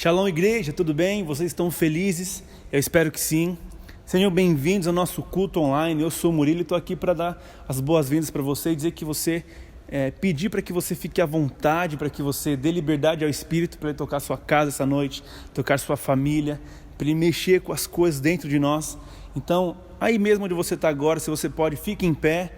Shalom, igreja, tudo bem? Vocês estão felizes? Eu espero que sim. Sejam bem-vindos ao nosso culto online. Eu sou o Murilo e estou aqui para dar as boas-vindas para você e dizer que você, pedir para que você fique à vontade, para que você dê liberdade ao Espírito para ele tocar sua casa essa noite, tocar sua família, para ele mexer com as coisas dentro de nós. Então, aí mesmo onde você está agora, se você pode, fique em pé,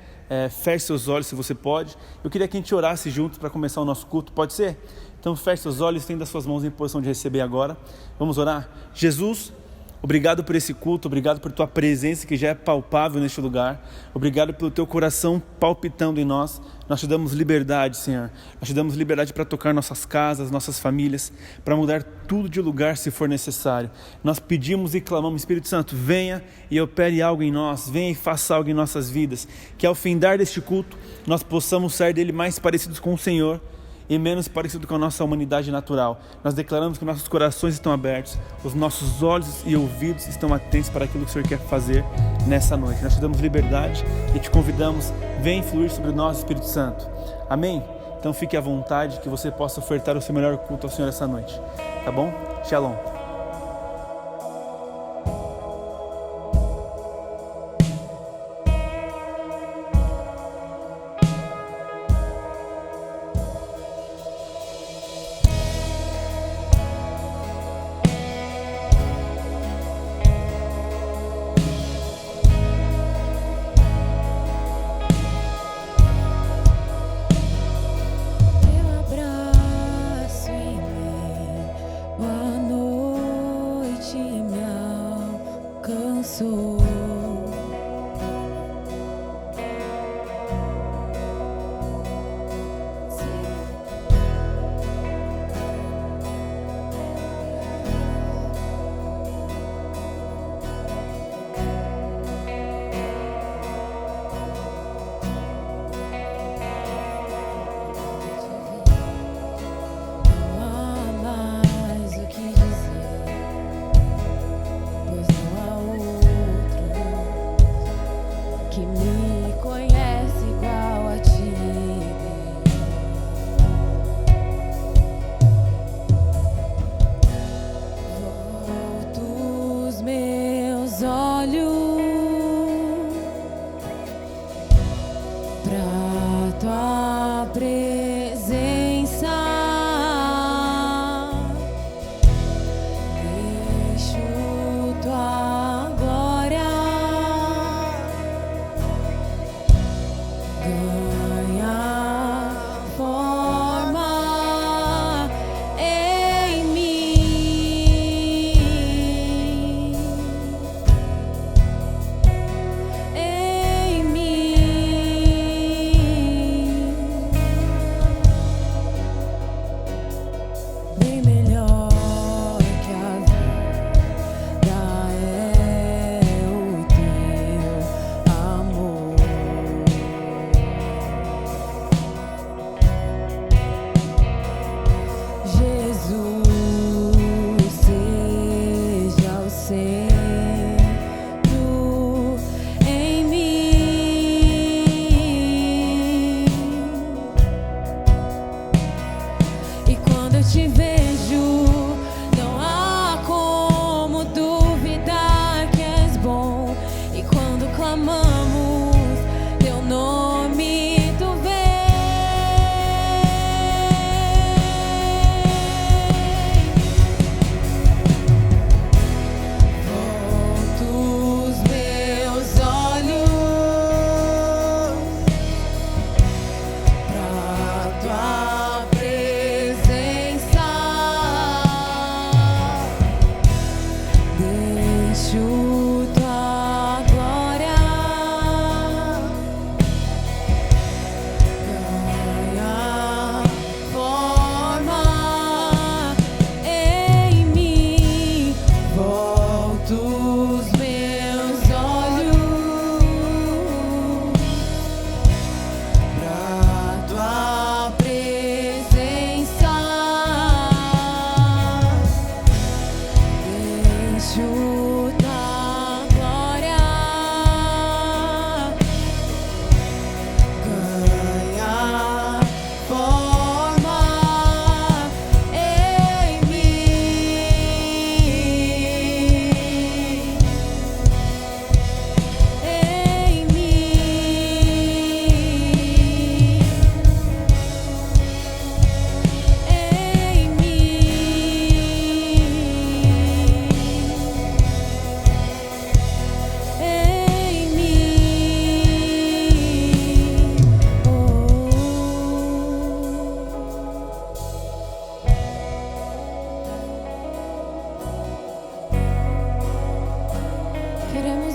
feche seus olhos se você pode. Eu queria que a gente orasse juntos para começar o nosso culto, pode ser? Então feche seus olhos, estenda as suas mãos em posição de receber agora. Vamos orar? Jesus, obrigado por esse culto, obrigado por tua presença que já é palpável neste lugar. Obrigado pelo teu coração palpitando em nós. Nós te damos liberdade, Senhor. Nós te damos liberdade para tocar nossas casas, nossas famílias, para mudar tudo de lugar se for necessário. Nós pedimos e clamamos, Espírito Santo, venha e opere algo em nós, venha e faça algo em nossas vidas. Que ao findar deste culto, nós possamos sair dele mais parecidos com o Senhor e menos parecido com a nossa humanidade natural. Nós declaramos que nossos corações estão abertos, os nossos olhos e ouvidos estão atentos para aquilo que o Senhor quer fazer nessa noite. Nós te damos liberdade e te convidamos, vem fluir sobre nós, Espírito Santo. Amém? Então fique à vontade, que você possa ofertar o seu melhor culto ao Senhor essa noite. Tá bom? Shalom.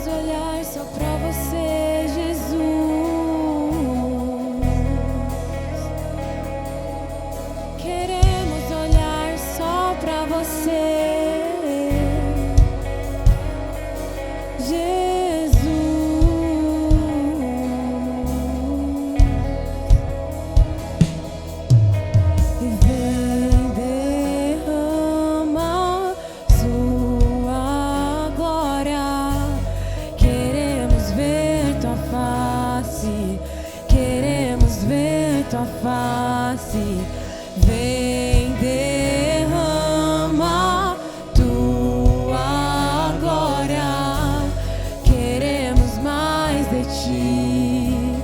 Queremos olhar só pra você, Jesus. Queremos olhar só pra você, Jesus. E vem derrama sua glória. Queremos ver tua face, queremos ver tua face. Vem derrama tua glória. Queremos mais de ti,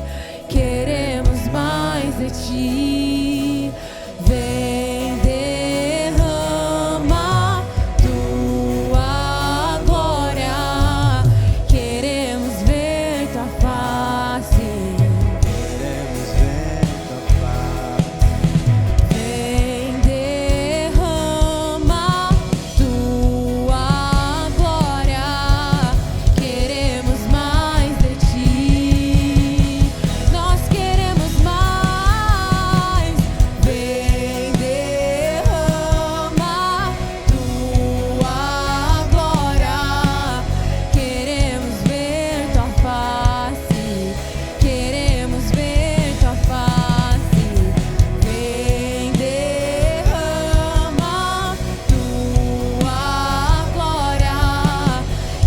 queremos mais de ti. Vem derrama tua glória. Queremos ver tua face, Queremos ver tua face. vem derrama tua glória. Queremos mais de ti, nós queremos mais. Vem derrama tua glória. Queremos ver tua face, queremos ver tua face. Vem derrama tua glória.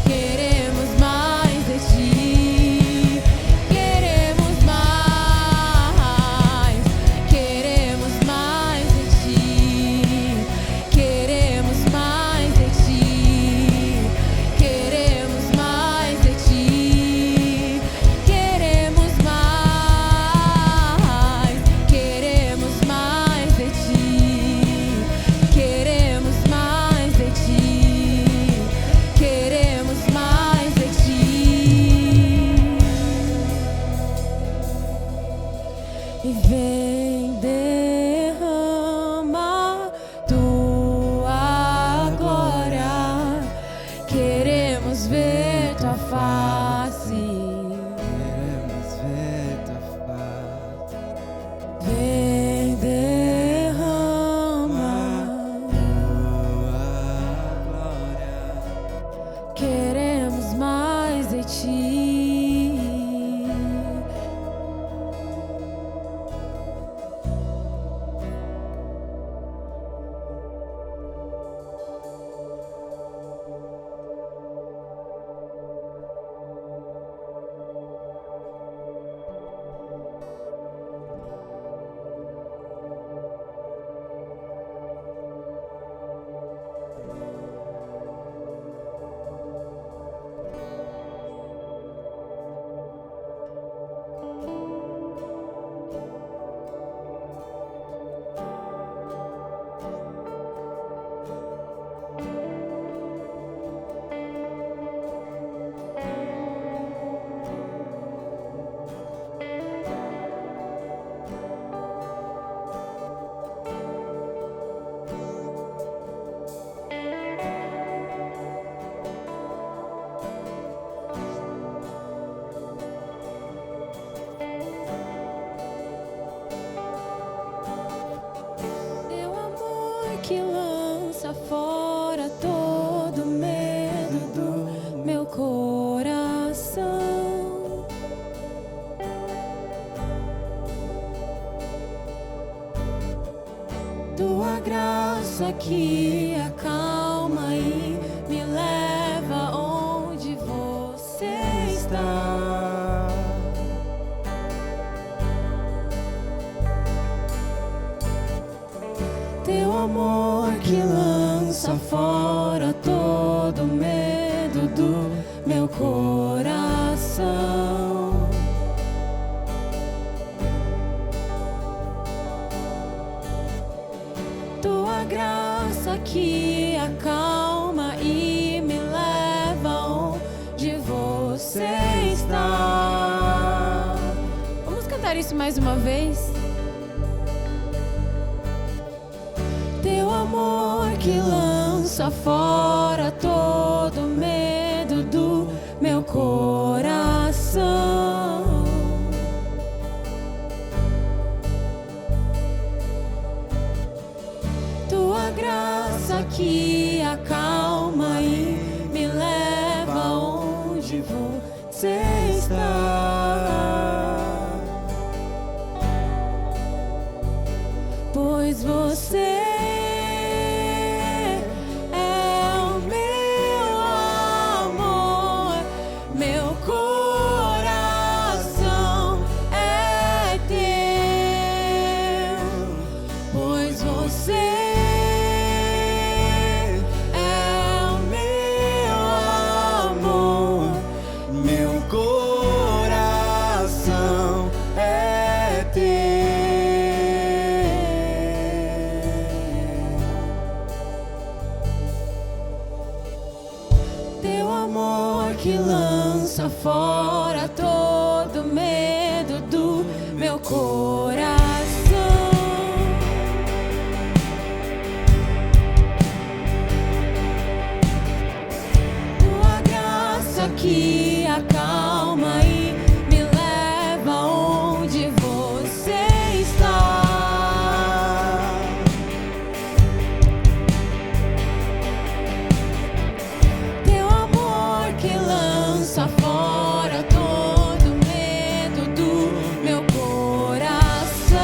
Queremos mais de ti, queremos mais, queremos mais de ti, queremos mais de ti, queremos mais de ti, queremos mais, queremos mais de ti, queremos mais de ti, queremos mais de ti. E vem derrama tua glória. Queremos ver tua face. Queremos ver tua face. Vem derrama. Tua glória. Queremos mais de ti. Teu amor que lança fora todo medo do meu coração. Tua graça que acalma e me leva onde você está. Teu amor que lança fora todo medo do meu coração. Tua graça que acalma e me leva onde você está. Vamos cantar isso mais uma vez? Teu amor que lança fora todo medo do meu coração. Tua graça que acalma e me leva onde você está. Pois você é o meu amor, meu coração é teu. Pois você é o meu amor, Meu coração é teu. teu amor que lança fora todo medo do meu coração. Tua graça que acalma e me leva onde você está. Teu amor que lança fora todo medo do meu coração.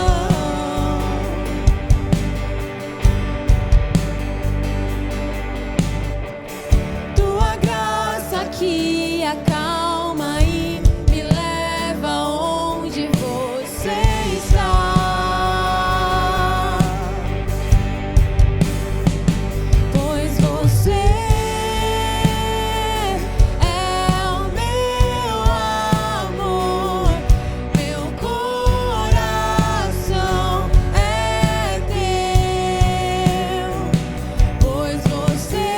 Tua graça que acalma e me leva onde você está. Pois você é o meu amor, meu coração é teu. Pois você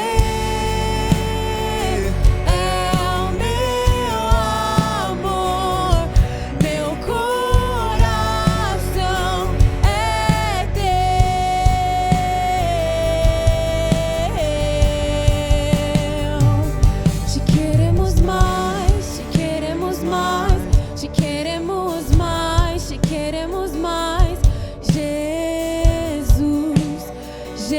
é o meu amor, meu coração é teu. Te queremos mais, te queremos mais, te queremos mais, te queremos mais, Jesus, Jesus.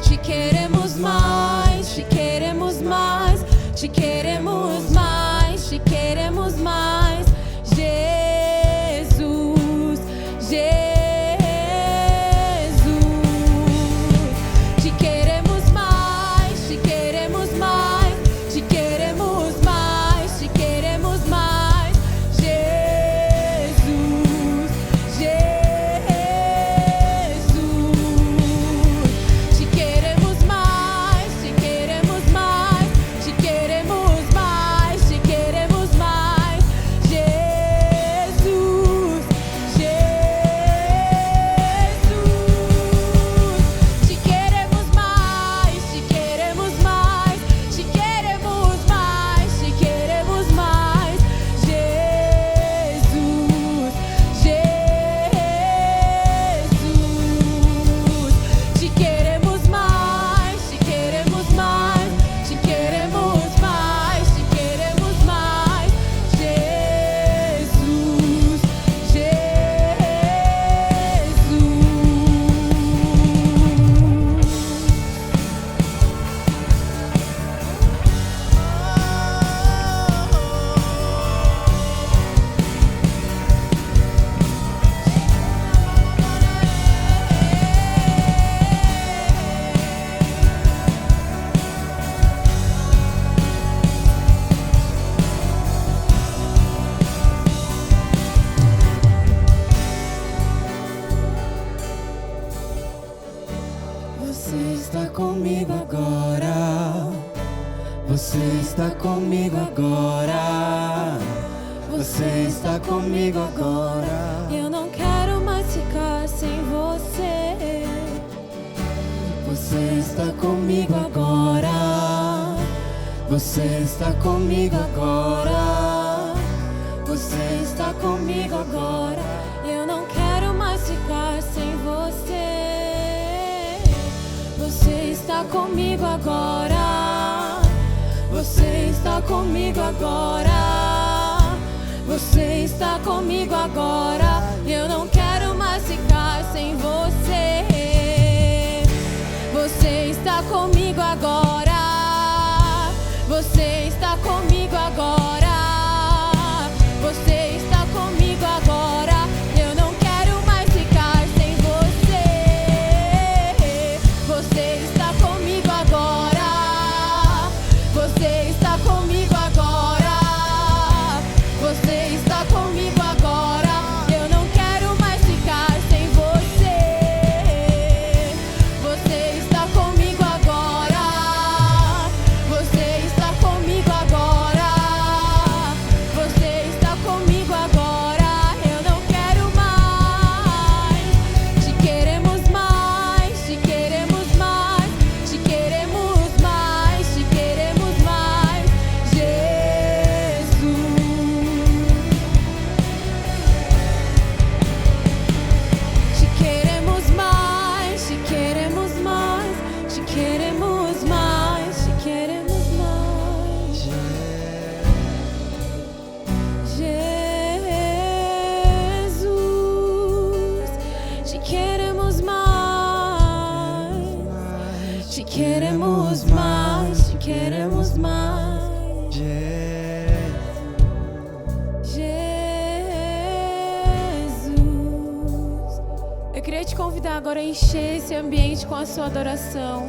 Te queremos mais, te queremos mais, te queremos mais, te queremos mais, Jesus, Jesus. Te queremos mais, te queremos mais, te queremos mais, te queremos mais, Jesus, Jesus. Te queremos mais, te queremos mais, te queremos mais, te queremos mais, Jesus, Jesus. Te queremos mais, te queremos mais, te queremos mais, te queremos mais, Jesus, Jesus. Te queremos mais, te queremos mais, te queremos mais, te queremos mais, Jesus, Você está comigo agora. Você está comigo agora. Você está comigo agora. Eu não quero mais ficar sem você. Você está comigo agora. Você está comigo agora. Você está comigo agora. Eu não quero mais ficar sem você. Você está comigo agora. comigo agora. Você está comigo agora. Eu não quero mais ficar sem você. Você está comigo agora. Você está comigo agora. Você está comigo agora. Eu não quero mais ficar sem você. Você está comigo agora. Você está comigo agora. Você está comigo agora. Eu não quero mais ficar sem você. Você está comigo agora. Você está comigo agora. Você está comigo agora. Eu não quero mais. Te queremos mais. Te queremos mais. Te queremos mais. Te queremos mais. Jesus. Te queremos mais. Te queremos mais. Te queremos mais. Te queremos mais. Jesus, te queremos mais. Te queremos mais. Te queremos mais. Jesus, eu queria te convidar agora a encher esse ambiente com a sua adoração.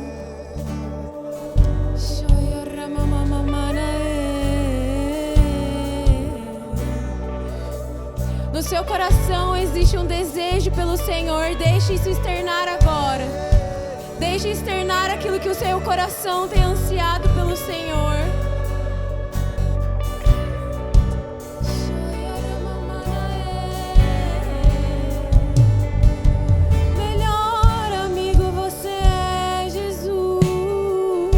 No seu coração existe um desejo pelo Senhor. Deixe isso externar agora. Deixe externar aquilo que o seu coração tem ansiado pelo Senhor. Melhor amigo você é, Jesus.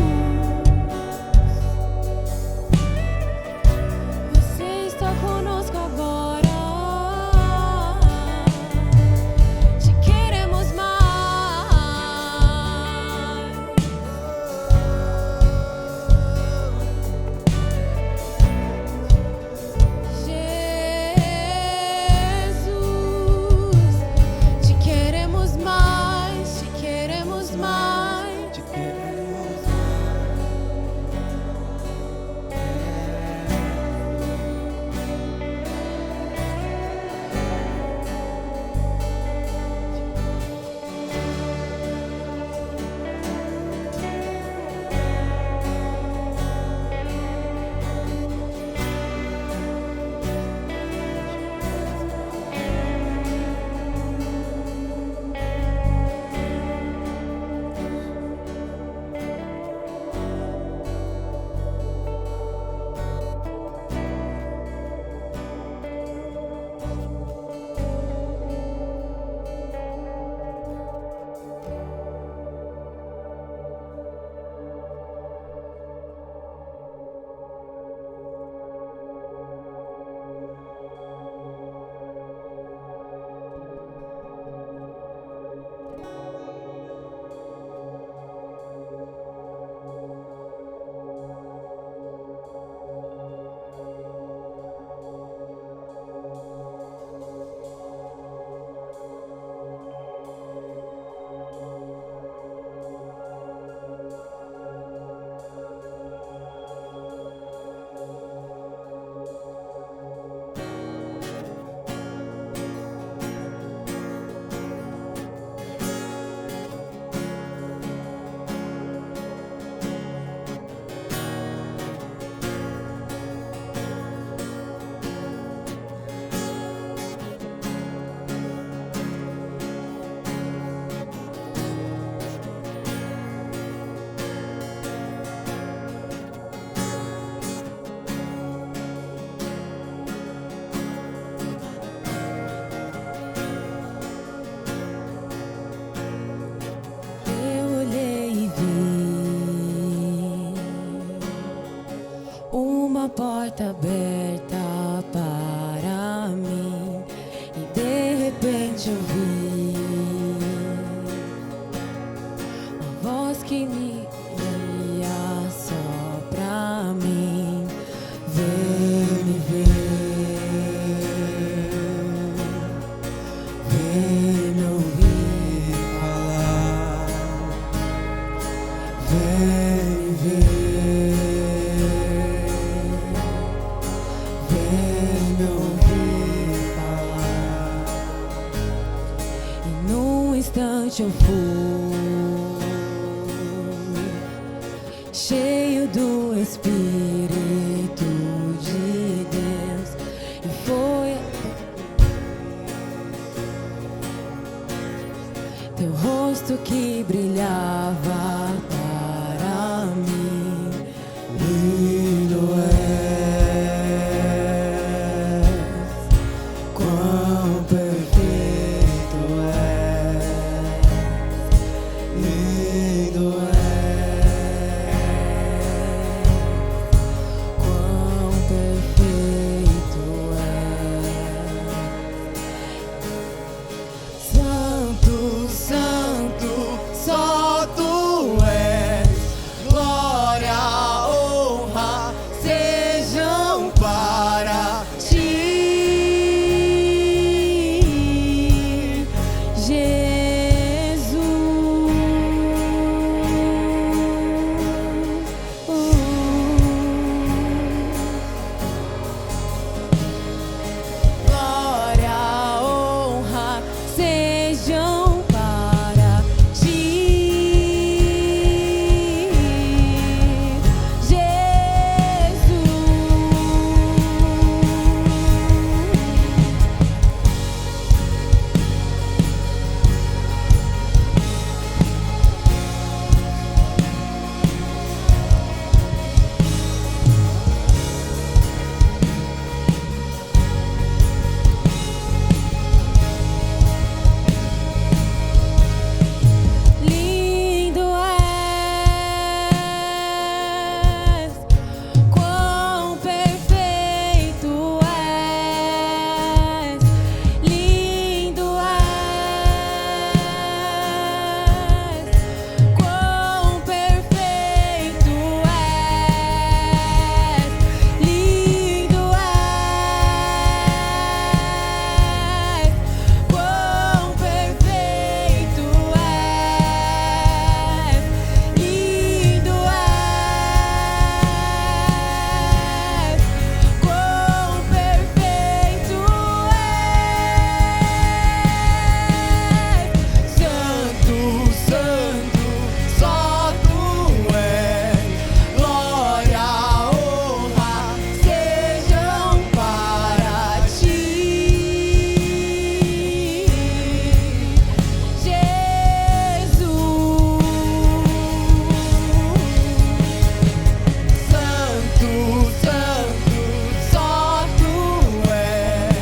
Você está conosco agora. Te queremos mais. porta aberta para mim e de repente eu vi uma voz que me guia só pra mim. cheio do Espírito de Deus, e foi teu rosto que brilhava para mim. Lindo és, quão perfeito és. Lindo és, quão perfeito és. Santo, santo, só tu és. Glória, honra sejam para ti, glória, honra sejam para ti, lindo és, quão perfeito és. Lindo és, quão perfeito és. Lindo és, quão perfeito és. Lindo és, quão perfeito és. Santo, santo, só tu és. Glória, honra sejam para ti, Jesus. Santo, santo, só tu és.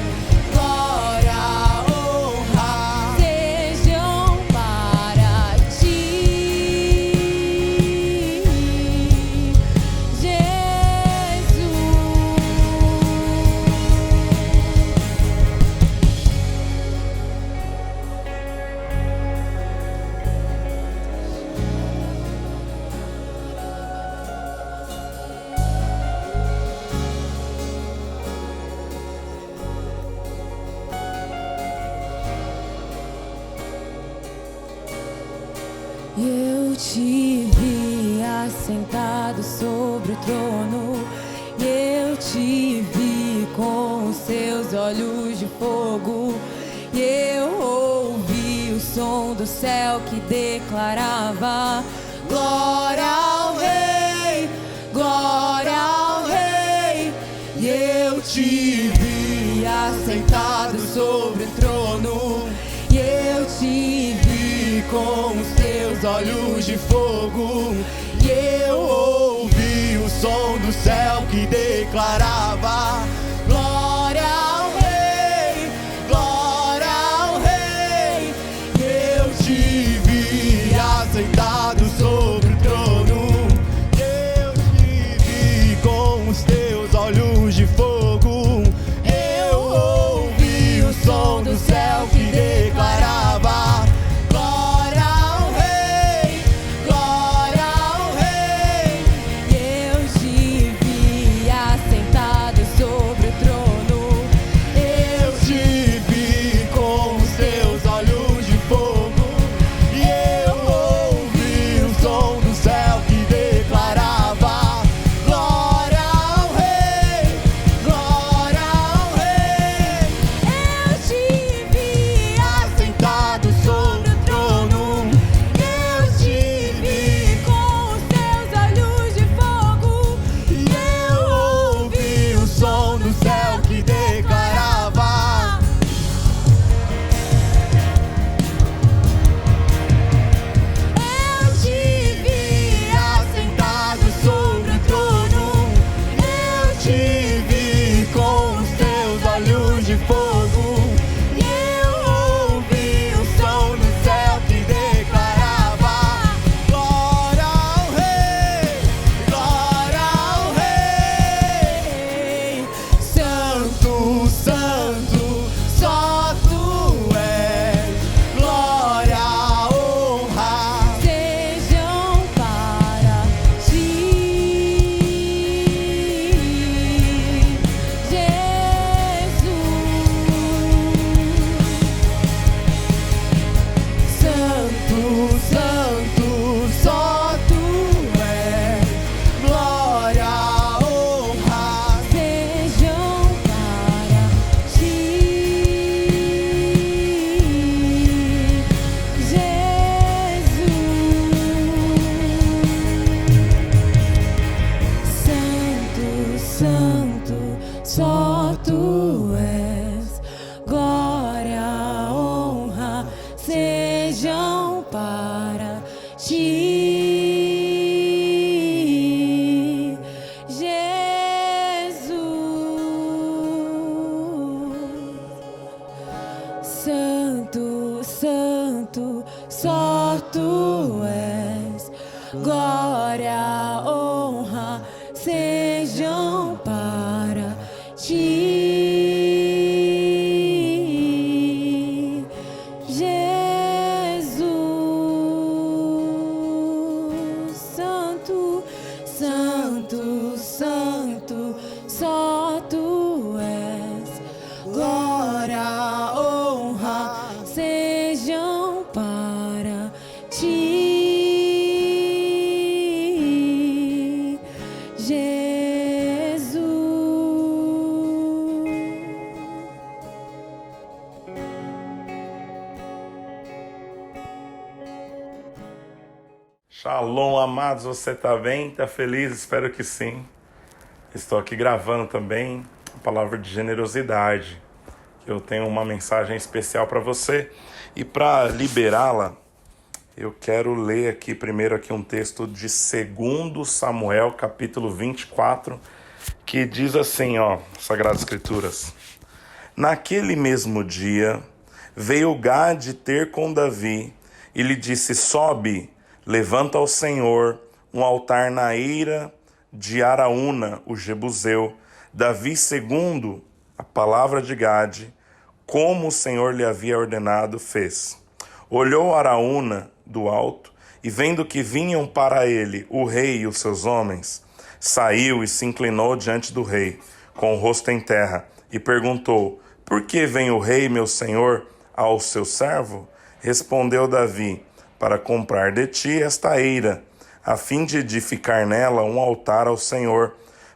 Glória, honra sejam para ti, eu te vi assentado sobre o trono, e eu te vi com os seus olhos de fogo, e eu ouvi o som do céu que declarava: glória ao Rei, glória ao Rei. E eu te vi assentado sobre o trono, e eu te vi com os teus olhos de fogo, e eu ouvi o som do céu que declarava: glória ao Rei, glória ao Rei. E eu te vi assentado sobre o trono, e eu te vi com os teus olhos de fogo, eu ouvi o som do céu que declarava: glória ao Rei, glória ao Rei. E eu te vi assentado sobre santo, só tu és. Glória, honra sejam para ti, Jesus. Shalom, amados, você está bem? Está feliz? Espero que sim. Estou aqui gravando também a palavra de generosidade. Eu tenho uma mensagem especial para você e para liberá-la, eu quero ler aqui primeiro aqui um texto de 2 Samuel, capítulo 24, que diz assim, Sagradas Escrituras. Naquele mesmo dia, veio Gade ter com Davi e lhe disse, sobe, levanta ao Senhor um altar na eira de Araúna, o Jebuseu. Davi, segundo a palavra de Gade, como o Senhor lhe havia ordenado, fez. Olhou Araúna do alto, e vendo que vinham para ele o rei e os seus homens, saiu e se inclinou diante do rei, com o rosto em terra, e perguntou, por que vem o rei, meu senhor, ao seu servo? Respondeu Davi, para comprar de ti esta eira, a fim de edificar nela um altar ao Senhor,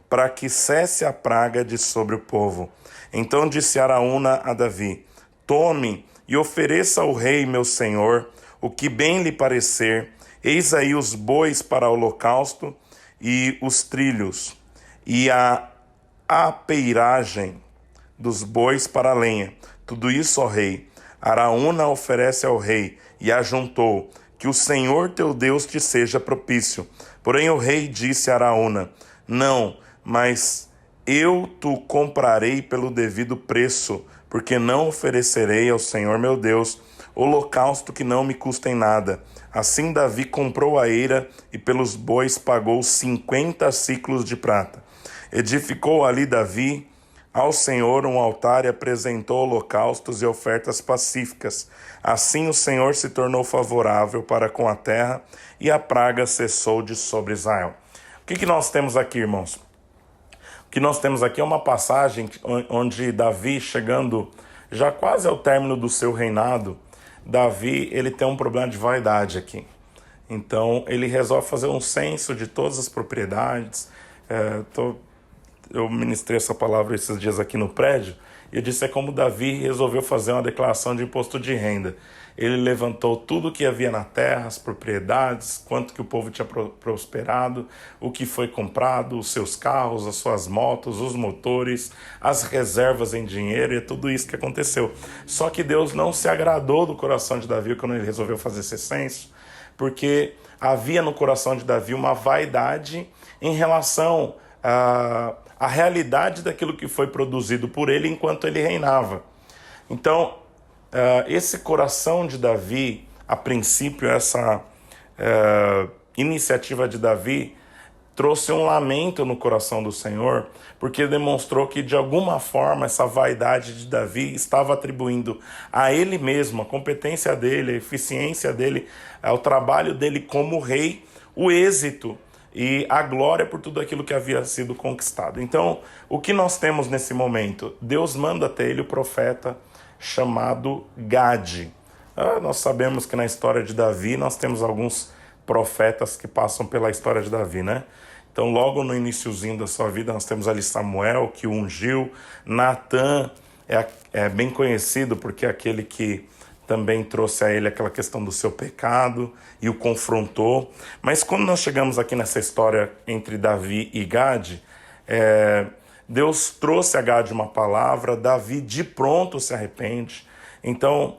para que cesse a praga de sobre o povo. Então disse Araúna a Davi, tome e ofereça ao rei, meu senhor, o que bem lhe parecer, eis aí os bois para o holocausto e os trilhos, e a apeiragem dos bois para a lenha. Tudo isso, ó rei. Araúna oferece ao rei, e ajuntou, que o Senhor teu Deus te seja propício. Porém o rei disse a Araúna, não, mas eu tu comprarei pelo devido preço, porque não oferecerei ao Senhor meu Deus holocausto que não me custa em nada. Assim Davi comprou a eira e pelos bois pagou 50 siclos de prata. Edificou ali Davi ao Senhor um altar e apresentou holocaustos e ofertas pacíficas. Assim o Senhor se tornou favorável para com a terra e a praga cessou de sobre Israel. O que nós temos aqui, irmãos? O que nós temos aqui é uma passagem onde Davi, chegando já quase ao término do seu reinado, Davi ele tem um problema de vaidade aqui. Então ele resolve fazer um censo de todas as propriedades. Eu ministrei essa palavra esses dias aqui no prédio, e eu disse, é como Davi resolveu fazer uma declaração de imposto de renda. Ele levantou tudo que havia na terra, as propriedades, quanto que o povo tinha prosperado, o que foi comprado, os seus carros, as suas motos, os motores, as reservas em dinheiro, e é tudo isso que aconteceu. Só que Deus não se agradou do coração de Davi quando ele resolveu fazer esse censo, porque havia no coração de Davi uma vaidade em relação a realidade daquilo que foi produzido por ele enquanto ele reinava. Então, esse coração de Davi, a princípio, essa iniciativa de Davi, trouxe um lamento no coração do Senhor, porque demonstrou que, de alguma forma, essa vaidade de Davi estava atribuindo a ele mesmo, a competência dele, a eficiência dele, ao trabalho dele como rei, o êxito e a glória por tudo aquilo que havia sido conquistado. Então, o que nós temos nesse momento? Deus manda até ele o profeta chamado Gade. Nós sabemos que na história de Davi nós temos alguns profetas que passam pela história de Davi, né? Então, logo no iniciozinho da sua vida, nós temos ali Samuel, que o ungiu. Natã é bem conhecido porque é aquele que também trouxe a ele aquela questão do seu pecado e o confrontou. Mas quando nós chegamos aqui nessa história entre Davi e Gade, Deus trouxe a Gade uma palavra, Davi de pronto se arrepende. Então,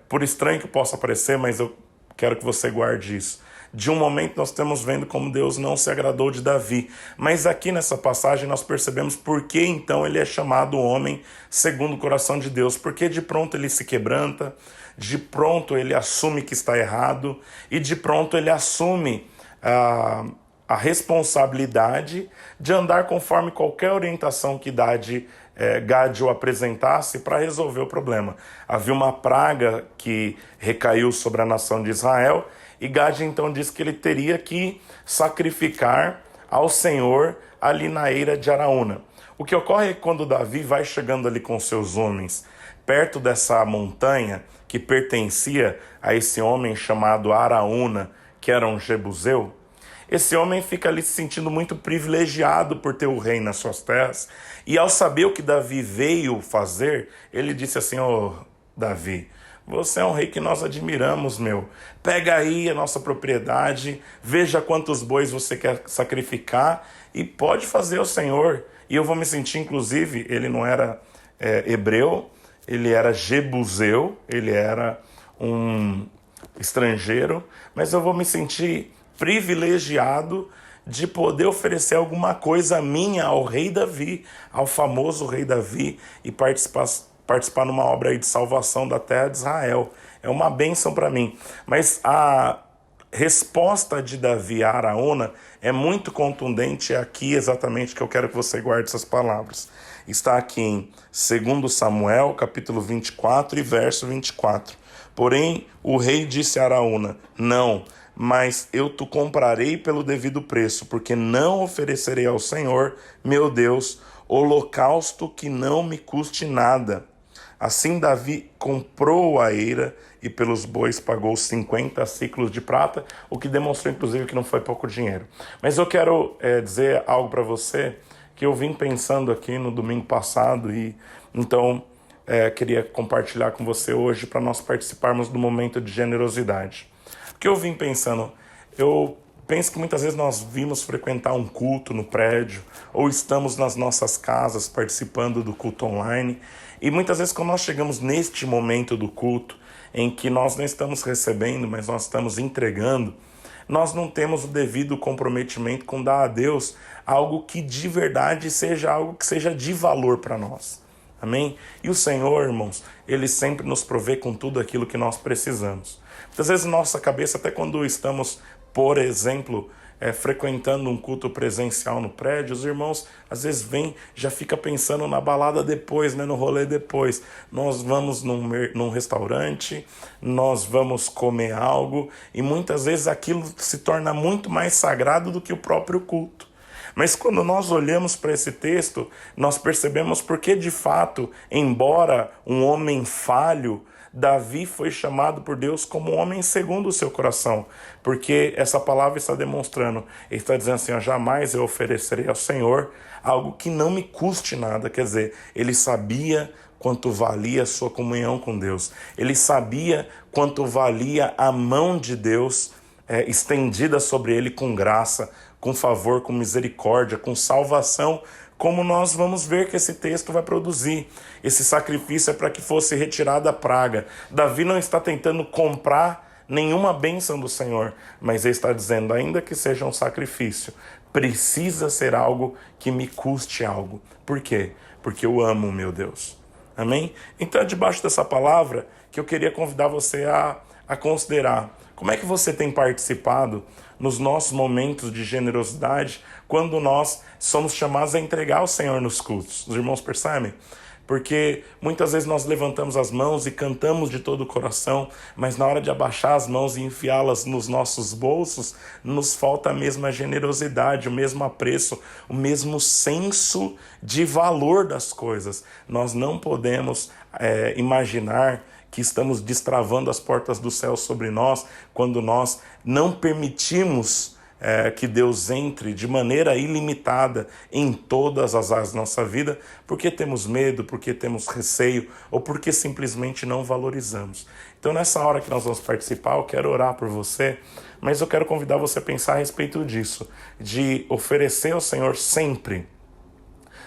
por estranho que possa parecer, mas eu quero que você guarde isso. De um momento nós estamos vendo como Deus não se agradou de Davi. Mas aqui nessa passagem nós percebemos por que então ele é chamado homem segundo o coração de Deus. Porque de pronto ele se quebranta, de pronto ele assume que está errado e de pronto ele assume a responsabilidade de andar conforme qualquer orientação que Gade o apresentasse para resolver o problema. Havia uma praga que recaiu sobre a nação de Israel e Gade então disse que ele teria que sacrificar ao Senhor ali na eira de Araúna. O que ocorre é que quando Davi vai chegando ali com seus homens, perto dessa montanha que pertencia a esse homem chamado Araúna, que era um jebuseu, esse homem fica ali se sentindo muito privilegiado por ter o rei nas suas terras. E ao saber o que Davi veio fazer, ele disse assim: Davi, você é um rei que nós admiramos, meu. Pega aí a nossa propriedade, veja quantos bois você quer sacrificar e pode fazer ao Senhor. E eu vou me sentir, inclusive, ele não era hebreu, ele era jebuseu, ele era um estrangeiro, mas eu vou me sentir privilegiado de poder oferecer alguma coisa minha ao rei Davi, ao famoso rei Davi, e participar numa obra aí de salvação da terra de Israel. É uma bênção para mim. Mas a resposta de Davi a Araúna é muito contundente, é aqui exatamente que eu quero que você guarde essas palavras. Está aqui em 2 Samuel, capítulo 24 e verso 24. Porém, o rei disse a Araúna: não, mas eu te comprarei pelo devido preço, porque não oferecerei ao Senhor, meu Deus, holocausto que não me custe nada. Assim Davi comprou a eira e pelos bois pagou 50 ciclos de prata, o que demonstrou inclusive que não foi pouco dinheiro. Mas eu quero dizer algo para você que eu vim pensando aqui no domingo passado e então queria compartilhar com você hoje para nós participarmos do momento de generosidade. O que eu vim pensando? Eu penso que muitas vezes nós vimos frequentar um culto no prédio ou estamos nas nossas casas participando do culto online e muitas vezes quando nós chegamos neste momento do culto em que nós não estamos recebendo, mas nós estamos entregando, nós não temos o devido comprometimento com dar a Deus algo que de verdade seja algo que seja de valor para nós. Amém? E o Senhor, irmãos, Ele sempre nos provê com tudo aquilo que nós precisamos. Muitas vezes nossa cabeça, até quando estamos, por exemplo, frequentando um culto presencial no prédio, os irmãos às vezes vêm, já fica pensando na balada depois, né, no rolê depois. Nós vamos num restaurante, nós vamos comer algo e muitas vezes aquilo se torna muito mais sagrado do que o próprio culto. Mas quando nós olhamos para esse texto, nós percebemos porque de fato, embora um homem falho, Davi foi chamado por Deus como um homem segundo o seu coração, porque essa palavra está demonstrando, ele está dizendo assim: jamais eu oferecerei ao Senhor algo que não me custe nada. Quer dizer, ele sabia quanto valia a sua comunhão com Deus, ele sabia quanto valia a mão de Deus estendida sobre ele com graça, com favor, com misericórdia, com salvação, como nós vamos ver que esse texto vai produzir. Esse sacrifício é para que fosse retirada a praga. Davi não está tentando comprar nenhuma bênção do Senhor, mas ele está dizendo, ainda que seja um sacrifício, precisa ser algo que me custe algo. Por quê? Porque eu amo o meu Deus. Amém? Então é debaixo dessa palavra que eu queria convidar você a considerar. Como é que você tem participado nos nossos momentos de generosidade quando nós somos chamados a entregar ao Senhor nos cultos? Os irmãos percebem? Porque muitas vezes nós levantamos as mãos e cantamos de todo o coração, mas na hora de abaixar as mãos e enfiá-las nos nossos bolsos, nos falta a mesma generosidade, o mesmo apreço, o mesmo senso de valor das coisas. Nós não podemos imaginar que estamos destravando as portas do céu sobre nós quando nós não permitimos que Deus entre de maneira ilimitada em todas as áreas da nossa vida, porque temos medo, porque temos receio ou porque simplesmente não valorizamos. Então nessa hora que nós vamos participar, eu quero orar por você, mas eu quero convidar você a pensar a respeito disso, de oferecer ao Senhor sempre,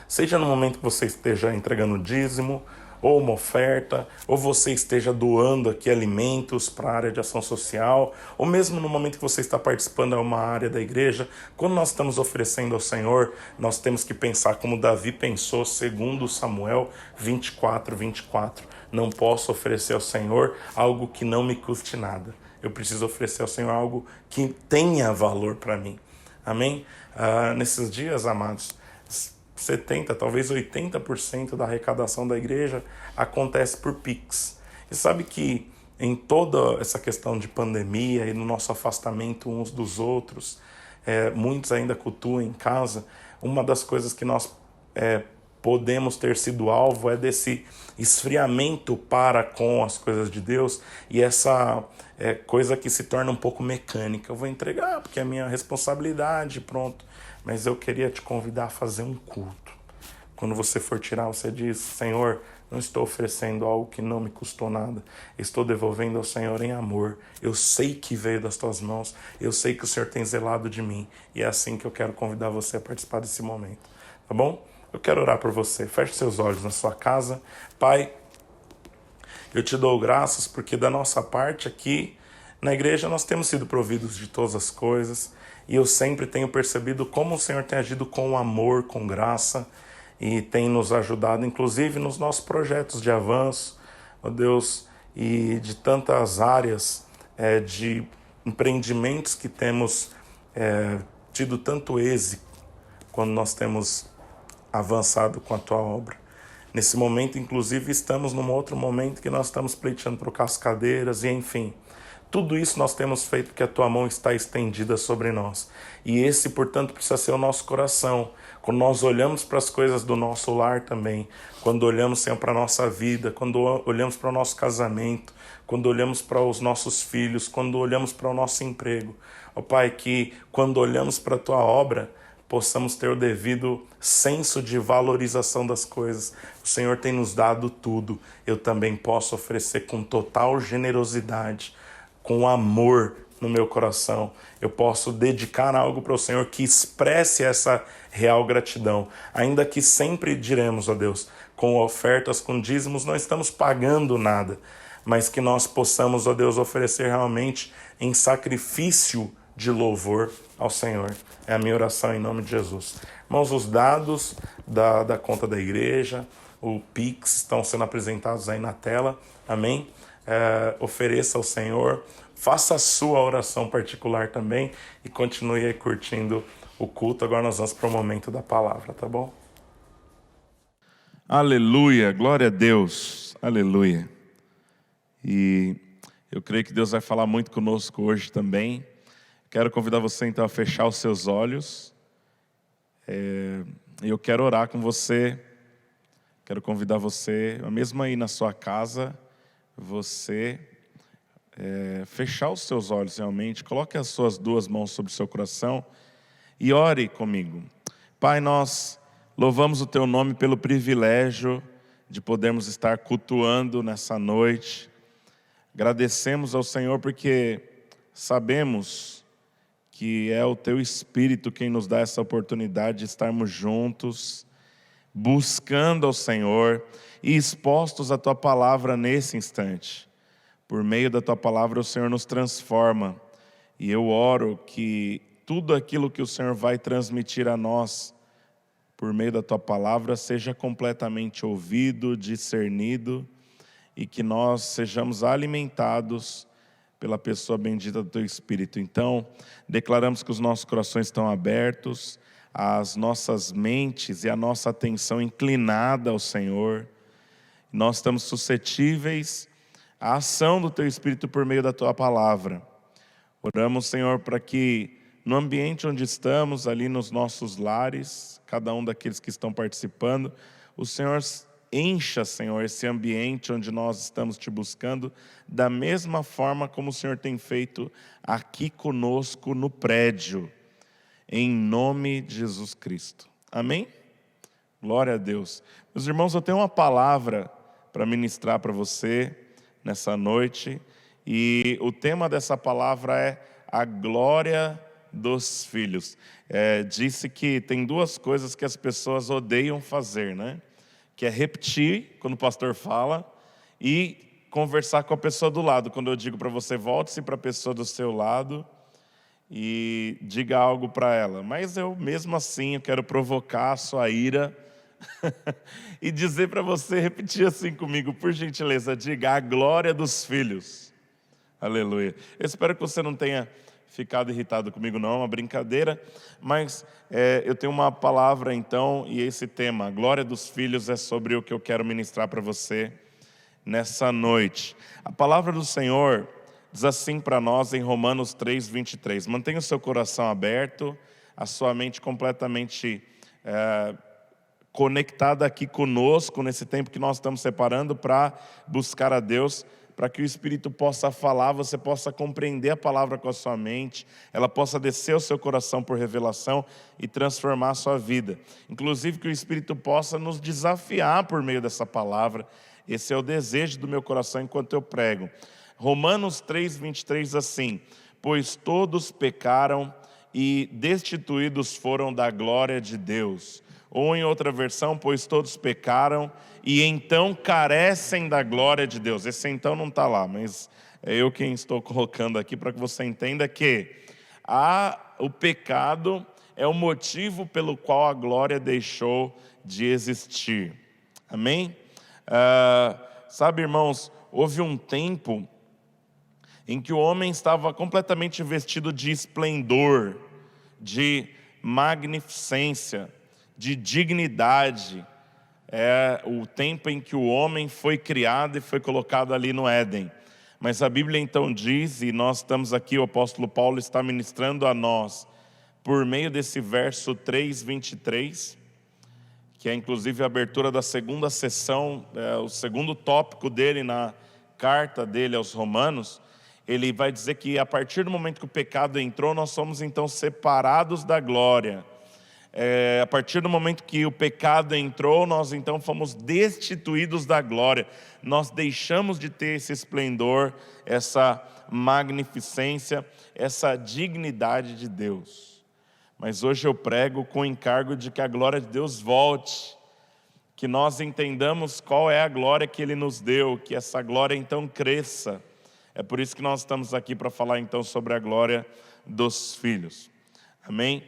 seja no momento que você esteja entregando dízimo, ou uma oferta, ou você esteja doando aqui alimentos para a área de ação social, ou mesmo no momento que você está participando de uma área da igreja, quando nós estamos oferecendo ao Senhor, nós temos que pensar como Davi pensou, segundo Samuel 24, 24. Não posso oferecer ao Senhor algo que não me custe nada. Eu preciso oferecer ao Senhor algo que tenha valor para mim. Amém? Nesses dias, amados, 70%, talvez 80% da arrecadação da igreja acontece por Pix. E sabe que em toda essa questão de pandemia e no nosso afastamento uns dos outros, muitos ainda cultuam em casa, uma das coisas que nós podemos ter sido alvo é desse esfriamento para com as coisas de Deus e essa coisa que se torna um pouco mecânica. Eu vou entregar porque é minha responsabilidade, pronto. Mas eu queria te convidar a fazer um culto. Quando você for tirar, você diz: Senhor, não estou oferecendo algo que não me custou nada. Estou devolvendo ao Senhor em amor. Eu sei que veio das tuas mãos. Eu sei que o Senhor tem zelado de mim. E é assim que eu quero convidar você a participar desse momento. Tá bom? Eu quero orar por você. Feche seus olhos na sua casa. Pai, eu te dou graças porque da nossa parte aqui na igreja nós temos sido providos de todas as coisas. E eu sempre tenho percebido como o Senhor tem agido com amor, com graça. E tem nos ajudado, inclusive, nos nossos projetos de avanço, ó Deus, e de tantas áreas de empreendimentos que temos tido tanto êxito quando nós temos avançado com a Tua obra. Nesse momento, inclusive, estamos num outro momento que nós estamos pleiteando por cascadeiras e, enfim, tudo isso nós temos feito porque a Tua mão está estendida sobre nós. E esse, portanto, precisa ser o nosso coração. Quando nós olhamos para as coisas do nosso lar também, quando olhamos, Senhor, para a nossa vida, quando olhamos para o nosso casamento, quando olhamos para os nossos filhos, quando olhamos para o nosso emprego. Ó Pai, que quando olhamos para a Tua obra, possamos ter o devido senso de valorização das coisas. O Senhor tem nos dado tudo. Eu também posso oferecer com total generosidade, com amor no meu coração. Eu posso dedicar algo para o Senhor que expresse essa real gratidão. Ainda que sempre diremos, ó Deus, com ofertas, com dízimos, não estamos pagando nada, mas que nós possamos, ó Deus, oferecer realmente em sacrifício de louvor ao Senhor. É a minha oração em nome de Jesus. Irmãos, os dados da conta da igreja, o Pix, estão sendo apresentados aí na tela. Amém? Ofereça ao Senhor, faça a sua oração particular também e continue aí curtindo o culto. Agora nós vamos para o momento da palavra, tá bom? Aleluia, glória a Deus, aleluia. E eu creio que Deus vai falar muito conosco hoje também. Quero convidar você então a fechar os seus olhos. Eu quero orar com você. Quero convidar você, mesmo aí na sua casa, você fechar os seus olhos realmente. Coloque as suas duas mãos sobre o seu coração e ore comigo. Pai, nós louvamos o Teu nome pelo privilégio de podermos estar cultuando nessa noite. Agradecemos ao Senhor porque sabemos que é o Teu Espírito quem nos dá essa oportunidade de estarmos juntos, buscando ao Senhor e expostos à Tua palavra nesse instante. Por meio da Tua palavra o Senhor nos transforma. E eu oro que tudo aquilo que o Senhor vai transmitir a nós, por meio da Tua palavra, seja completamente ouvido, discernido, e que nós sejamos alimentados pela pessoa bendita do Teu Espírito. Então, declaramos que os nossos corações estão abertos, as nossas mentes e a nossa atenção inclinada ao Senhor. Nós estamos suscetíveis à ação do Teu Espírito por meio da Tua palavra. Oramos, Senhor, para que no ambiente onde estamos, ali nos nossos lares, cada um daqueles que estão participando, o Senhor encha, Senhor, esse ambiente onde nós estamos Te buscando, da mesma forma como o Senhor tem feito aqui conosco no prédio, em nome de Jesus Cristo. Amém? Glória a Deus. Meus irmãos, eu tenho uma palavra para ministrar para você nessa noite, e o tema dessa palavra é a glória dos filhos. Disse que tem duas coisas que as pessoas odeiam fazer, né? Que é repetir, quando o pastor fala, e conversar com a pessoa do lado. Quando eu digo para você, volte-se para a pessoa do seu lado e diga algo para ela. Mas eu, mesmo assim, eu quero provocar a sua ira e dizer para você, repetir assim comigo, por gentileza, diga a glória dos filhos. Aleluia. Eu espero que você não tenha ficado irritado comigo, não, é uma brincadeira, mas eu tenho uma palavra então, e esse tema, a glória dos filhos, é sobre o que eu quero ministrar para você nessa noite. A palavra do Senhor diz assim para nós em Romanos 3:23. Mantenha o seu coração aberto, a sua mente completamente conectada aqui conosco, nesse tempo que nós estamos separando para buscar a Deus, para que o Espírito possa falar, você possa compreender a palavra com a sua mente, ela possa descer ao seu coração por revelação e transformar a sua vida. Inclusive que o Espírito possa nos desafiar por meio dessa palavra. Esse é o desejo do meu coração enquanto eu prego. Romanos 3:23 assim: pois todos pecaram e destituídos foram da glória de Deus. Ou em outra versão, pois todos pecaram e então carecem da glória de Deus. Esse então não está lá, mas é eu quem estou colocando aqui para que você entenda que o pecado é o motivo pelo qual a glória deixou de existir. Amém? Sabe, irmãos, houve um tempo em que o homem estava completamente vestido de esplendor, de magnificência, de dignidade. É o tempo em que o homem foi criado e foi colocado ali no Éden. Mas a Bíblia então diz, e nós estamos aqui, o apóstolo Paulo está ministrando a nós, por meio desse verso 3:23, que é inclusive a abertura da segunda sessão, o segundo tópico dele na carta dele aos Romanos. Ele vai dizer que a partir do momento que o pecado entrou, nós somos então separados da glória. A partir do momento que o pecado entrou, nós então fomos destituídos da glória. Nós deixamos de ter esse esplendor, essa magnificência, essa dignidade de Deus. Mas hoje eu prego com o encargo de que a glória de Deus volte, que nós entendamos qual é a glória que Ele nos deu, que essa glória então cresça. É por isso que nós estamos aqui para falar então sobre a glória dos filhos. Amém?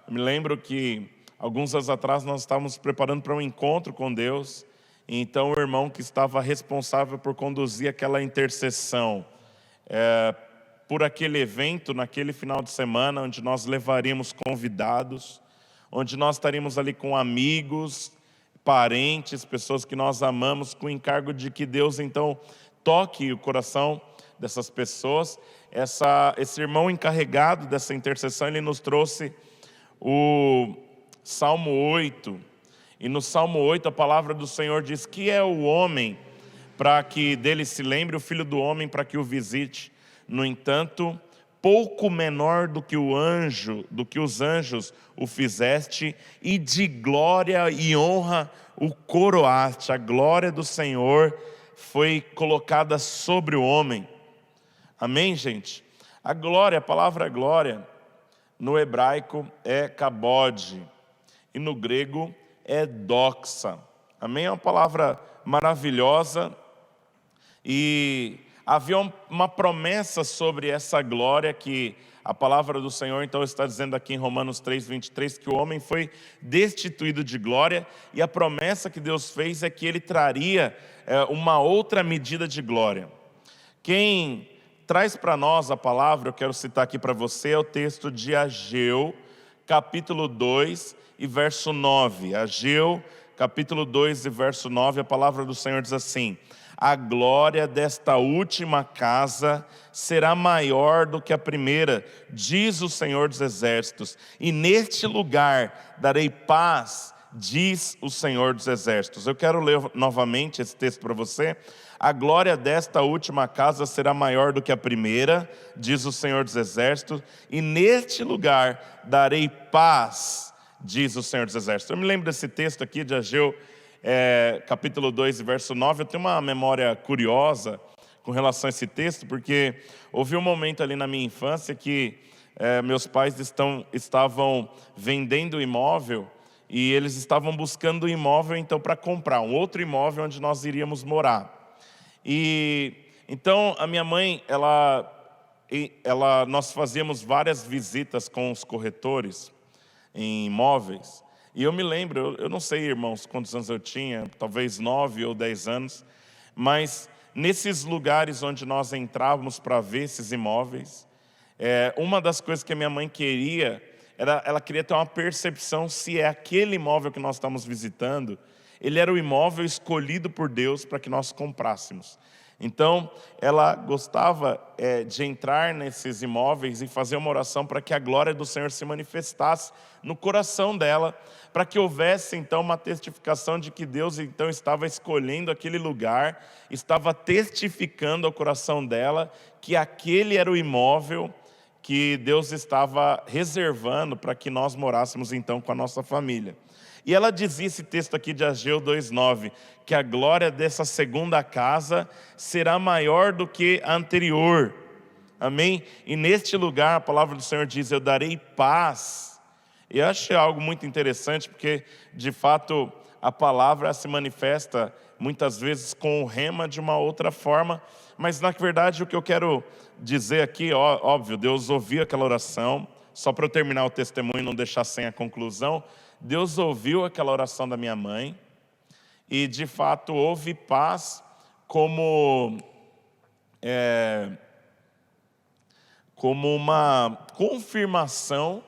Eu me lembro que alguns anos atrás nós estávamos preparando para um encontro com Deus. E então o irmão que estava responsável por conduzir aquela intercessão por aquele evento, naquele final de semana, onde nós levaríamos convidados, onde nós estaríamos ali com amigos, parentes, pessoas que nós amamos, com o encargo de que Deus então toque o coração dessas pessoas. Esse irmão encarregado dessa intercessão, ele nos trouxe o Salmo 8, e no Salmo 8 a palavra do Senhor diz: que é o homem para que dele se lembre, o filho do homem para que o visite. No entanto, pouco menor do que os anjos o fizeste, e de glória e honra o coroaste. A glória do Senhor foi colocada sobre o homem. Amém, gente? A glória, a palavra glória, no hebraico é kabod, e no grego é doxa. Amém? É uma palavra maravilhosa, e havia uma promessa sobre essa glória, que a palavra do Senhor então está dizendo aqui em Romanos 3:23, que o homem foi destituído de glória, e a promessa que Deus fez é que Ele traria uma outra medida de glória. Quem traz para nós a palavra, eu quero citar aqui para você, é o texto de Ageu, capítulo 2 e verso 9. Ageu, capítulo 2 e verso 9, a palavra do Senhor diz assim: a glória desta última casa será maior do que a primeira, diz o Senhor dos Exércitos, e neste lugar darei paz, diz o Senhor dos Exércitos. Eu quero ler novamente esse texto para você. A glória desta última casa será maior do que a primeira, diz o Senhor dos Exércitos, e neste lugar darei paz, diz o Senhor dos Exércitos. Eu me lembro desse texto aqui de Ageu, capítulo 2, verso 9. Eu tenho uma memória curiosa com relação a esse texto, porque houve um momento ali na minha infância que meus pais estavam vendendo imóvel, e eles estavam buscando um imóvel então para comprar um outro imóvel onde nós iríamos morar. E então a minha mãe, nós fazíamos várias visitas com os corretores em imóveis. E eu me lembro, eu não sei, irmãos, quantos anos eu tinha, talvez 9 ou 10 anos, mas nesses lugares onde nós entrávamos para ver esses imóveis, uma das coisas que a minha mãe queria, ela queria ter uma percepção se aquele imóvel que nós estamos visitando, ele era o imóvel escolhido por Deus para que nós comprássemos. Então, ela gostava de entrar nesses imóveis e fazer uma oração para que a glória do Senhor se manifestasse no coração dela, para que houvesse então uma testificação de que Deus então estava escolhendo aquele lugar, estava testificando ao coração dela que aquele era o imóvel que Deus estava reservando para que nós morássemos então com a nossa família. E ela dizia esse texto aqui de Ageu 2:9, que a glória dessa segunda casa será maior do que a anterior. Amém? E neste lugar a palavra do Senhor diz: eu darei paz. E eu achei algo muito interessante, porque de fato a palavra se manifesta muitas vezes com o rema de uma outra forma, mas na verdade o que eu quero dizer aqui, óbvio, Deus ouviu aquela oração. Só para eu terminar o testemunho e não deixar sem a conclusão, Deus ouviu aquela oração da minha mãe e de fato houve paz como uma confirmação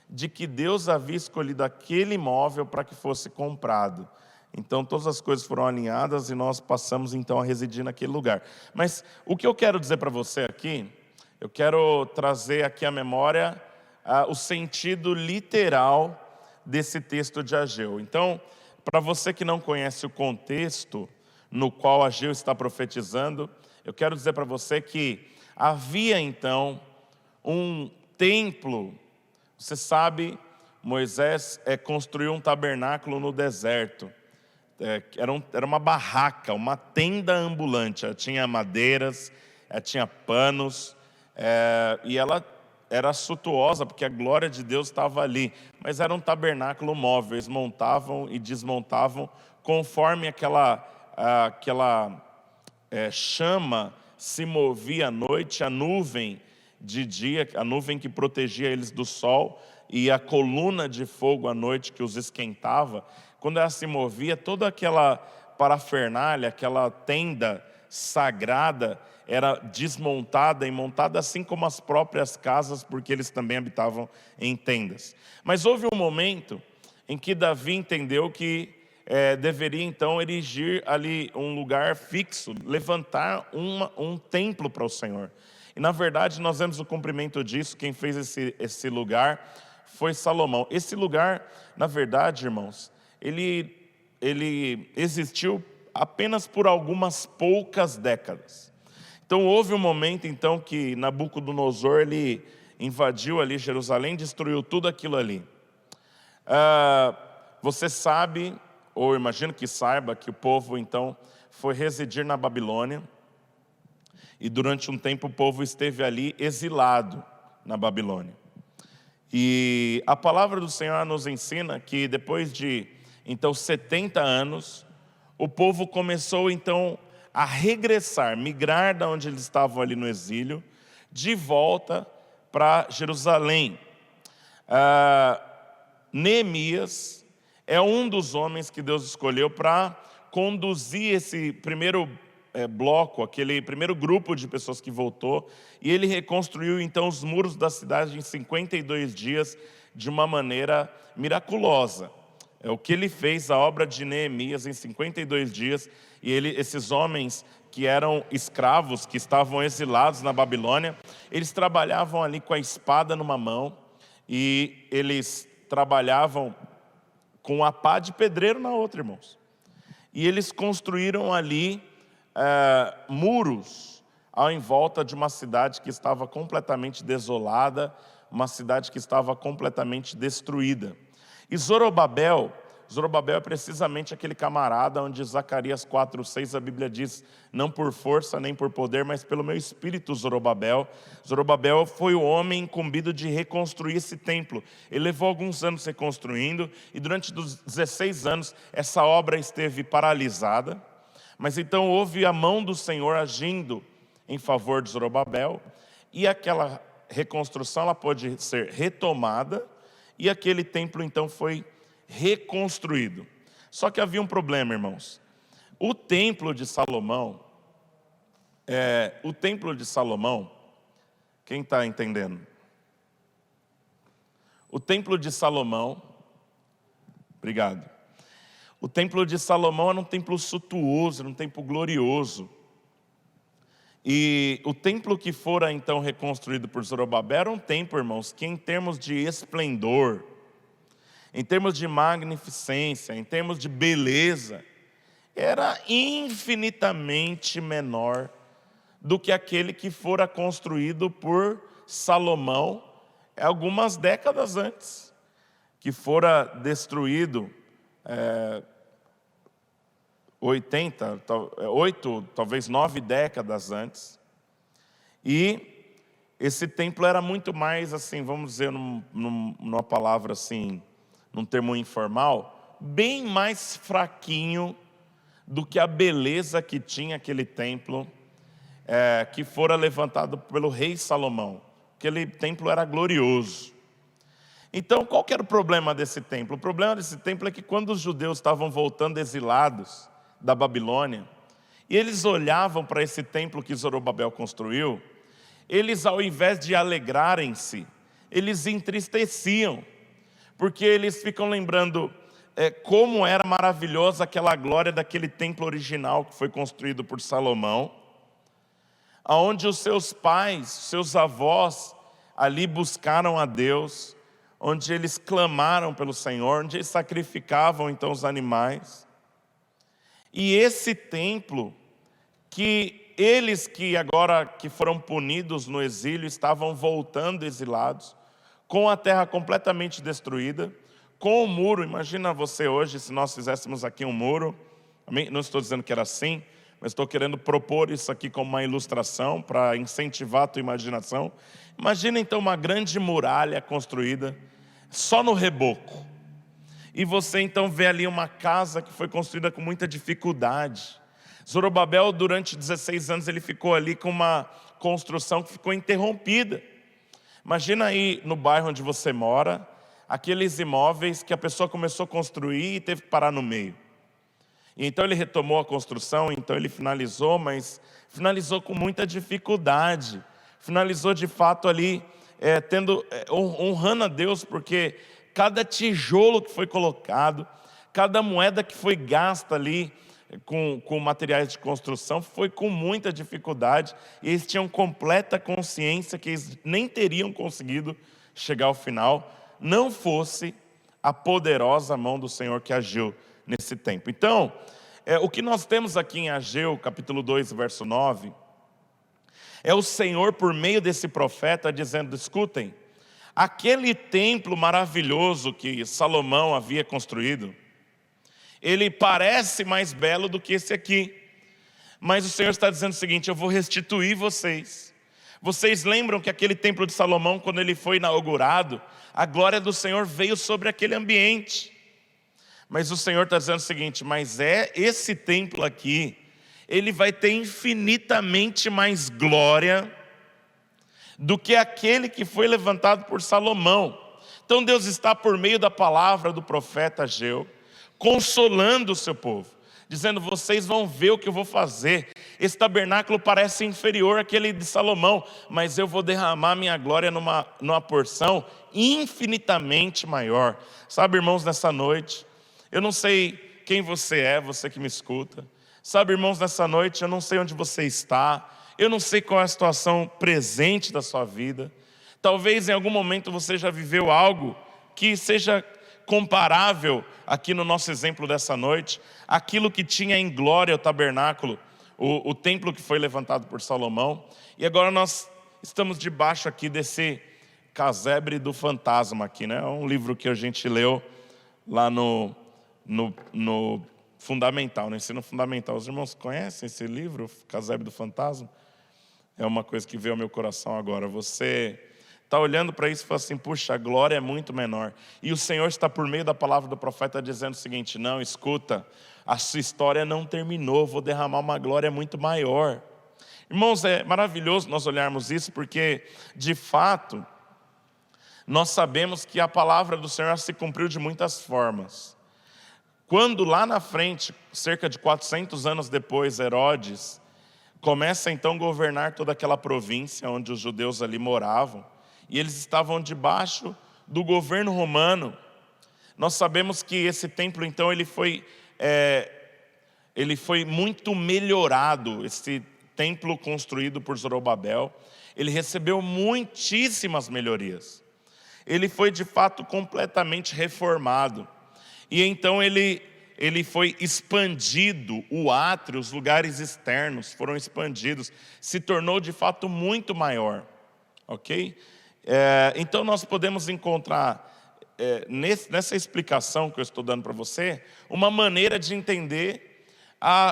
de que Deus havia escolhido aquele imóvel para que fosse comprado. Então todas as coisas foram alinhadas e nós passamos então a residir naquele lugar. Mas o que eu quero dizer para você aqui, eu quero trazer aqui à memória o sentido literal desse texto de Ageu. Então, para você que não conhece o contexto no qual Ageu está profetizando, eu quero dizer para você que havia então um templo. Você sabe, Moisés construiu um tabernáculo no deserto. Era uma barraca, uma tenda ambulante. Ela tinha madeiras, ela tinha panos, e ela era suntuosa, porque a glória de Deus estava ali. Mas era um tabernáculo móvel, eles montavam e desmontavam conforme aquela chama se movia à noite, a nuvem de dia, a nuvem que protegia eles do sol, e a coluna de fogo à noite que os esquentava. Quando ela se movia, toda aquela parafernália, aquela tenda sagrada, era desmontada e montada, assim como as próprias casas, porque eles também habitavam em tendas. Mas houve um momento em que Davi entendeu que deveria então erigir ali um lugar fixo, levantar um templo para o Senhor. E na verdade nós vemos o cumprimento disso. Quem fez esse lugar foi Salomão. Esse lugar, na verdade, irmãos, ele existiu apenas por algumas poucas décadas. Então houve um momento então que Nabucodonosor ele invadiu ali Jerusalém, destruiu tudo aquilo ali. Você sabe, ou imagino que saiba, que o povo então foi residir na Babilônia, e durante um tempo o povo esteve ali exilado na Babilônia. E a palavra do Senhor nos ensina que depois de então 70 anos, o povo começou então a regressar, migrar da onde eles estavam ali no exílio, de volta para Jerusalém. Neemias é um dos homens que Deus escolheu para conduzir esse primeiro bloco, aquele primeiro grupo de pessoas que voltou, e ele reconstruiu então os muros da cidade em 52 dias de uma maneira miraculosa. É o que ele fez, a obra de Neemias em 52 dias, e esses homens que eram escravos, que estavam exilados na Babilônia, eles trabalhavam ali com a espada numa mão, e eles trabalhavam com a pá de pedreiro na outra, irmãos. E eles construíram ali muros em volta de uma cidade que estava completamente desolada, uma cidade que estava completamente destruída. E Zorobabel é precisamente aquele camarada onde Zacarias 4:6 a Bíblia diz: não por força nem por poder, mas pelo meu espírito. Zorobabel foi o homem incumbido de reconstruir esse templo. Ele levou alguns anos reconstruindo, e durante os 16 anos essa obra esteve paralisada. Mas então houve a mão do Senhor agindo em favor de Zorobabel, e aquela reconstrução ela pôde ser retomada, e aquele templo então foi reconstruído. Só que havia um problema, irmãos. O templo de Salomão, quem está entendendo? O templo de Salomão, obrigado. O templo de Salomão era um templo suntuoso, era um templo glorioso. E o templo que fora então reconstruído por Zorobabel era um templo, irmãos, que em termos de esplendor, em termos de magnificência, em termos de beleza, era infinitamente menor do que aquele que fora construído por Salomão algumas décadas antes, que fora destruído 8, talvez 9 décadas antes. E esse templo era muito mais assim, vamos dizer numa palavra assim, num termo informal, bem mais fraquinho do que a beleza que tinha aquele templo que fora levantado pelo rei Salomão. Aquele templo era glorioso. Então, qual que era o problema desse templo? O problema desse templo é que quando os judeus estavam voltando exilados da Babilônia, e eles olhavam para esse templo que Zorobabel construiu, eles, ao invés de alegrarem-se, eles entristeciam, porque eles ficam lembrando como era maravilhosa aquela glória daquele templo original que foi construído por Salomão, aonde os seus pais, seus avós ali buscaram a Deus, onde eles clamaram pelo Senhor, onde eles sacrificavam então os animais. E esse templo, que eles que agora que foram punidos no exílio, estavam voltando exilados, com a terra completamente destruída, com o muro. Imagina você hoje, se nós fizéssemos aqui um muro, não estou dizendo que era assim, mas estou querendo propor isso aqui como uma ilustração para incentivar a tua imaginação. Imagina então uma grande muralha construída só no reboco. E você então vê ali uma casa que foi construída com muita dificuldade. Zorobabel, durante 16 anos, ele ficou ali com uma construção que ficou interrompida. Imagina aí no bairro onde você mora, aqueles imóveis que a pessoa começou a construir e teve que parar no meio. E então ele retomou a construção, então ele finalizou, mas finalizou com muita dificuldade. Finalizou de fato ali, honrando a Deus, porque cada tijolo que foi colocado, cada moeda que foi gasta ali com materiais de construção, foi com muita dificuldade. E eles tinham completa consciência que eles nem teriam conseguido chegar ao final, não fosse a poderosa mão do Senhor que agiu nesse tempo. Então, o que nós temos aqui em Ageu, capítulo 2, verso 9, é o Senhor, por meio desse profeta, dizendo: escutem, aquele templo maravilhoso que Salomão havia construído, ele parece mais belo do que esse aqui, mas o Senhor está dizendo o seguinte: eu vou restituir vocês. Vocês lembram que aquele templo de Salomão, quando ele foi inaugurado, a glória do Senhor veio sobre aquele ambiente. Mas o Senhor está dizendo o seguinte: mas esse templo aqui, ele vai ter infinitamente mais glória do que aquele que foi levantado por Salomão. Então Deus está, por meio da palavra do profeta Ageu, consolando o seu povo, dizendo: vocês vão ver o que eu vou fazer. Esse tabernáculo parece inferior àquele de Salomão, mas eu vou derramar minha glória numa porção infinitamente maior. Sabe, irmãos, nessa noite, eu não sei quem você é, você que me escuta. Sabe, irmãos, nessa noite eu não sei onde você está, eu não sei qual é a situação presente da sua vida. Talvez em algum momento você já viveu algo que seja comparável, aqui no nosso exemplo dessa noite, aquilo que tinha em glória o tabernáculo, o templo que foi levantado por Salomão. E agora nós estamos debaixo aqui desse casebre do fantasma aqui, né? É um livro que a gente leu lá no fundamental, no ensino fundamental. Os irmãos conhecem esse livro, Casebre do Fantasma? É uma coisa que veio ao meu coração agora. Você está olhando para isso e fala assim: puxa, a glória é muito menor. E o Senhor está, por meio da palavra do profeta, dizendo o seguinte: não, escuta, a sua história não terminou, vou derramar uma glória muito maior. Irmãos, é maravilhoso nós olharmos isso, porque de fato nós sabemos que a palavra do Senhor se cumpriu de muitas formas. Quando lá na frente, cerca de 400 anos depois, Herodes começa então a governar toda aquela província onde os judeus ali moravam, e eles estavam debaixo do governo romano. Nós sabemos que esse templo então ele foi muito melhorado. Esse templo construído por Zorobabel, ele recebeu muitíssimas melhorias. Ele foi de fato completamente reformado. E então ele foi expandido, o átrio, os lugares externos foram expandidos, se tornou de fato muito maior, ok? Então nós podemos encontrar, nessa explicação que eu estou dando para você, uma maneira de entender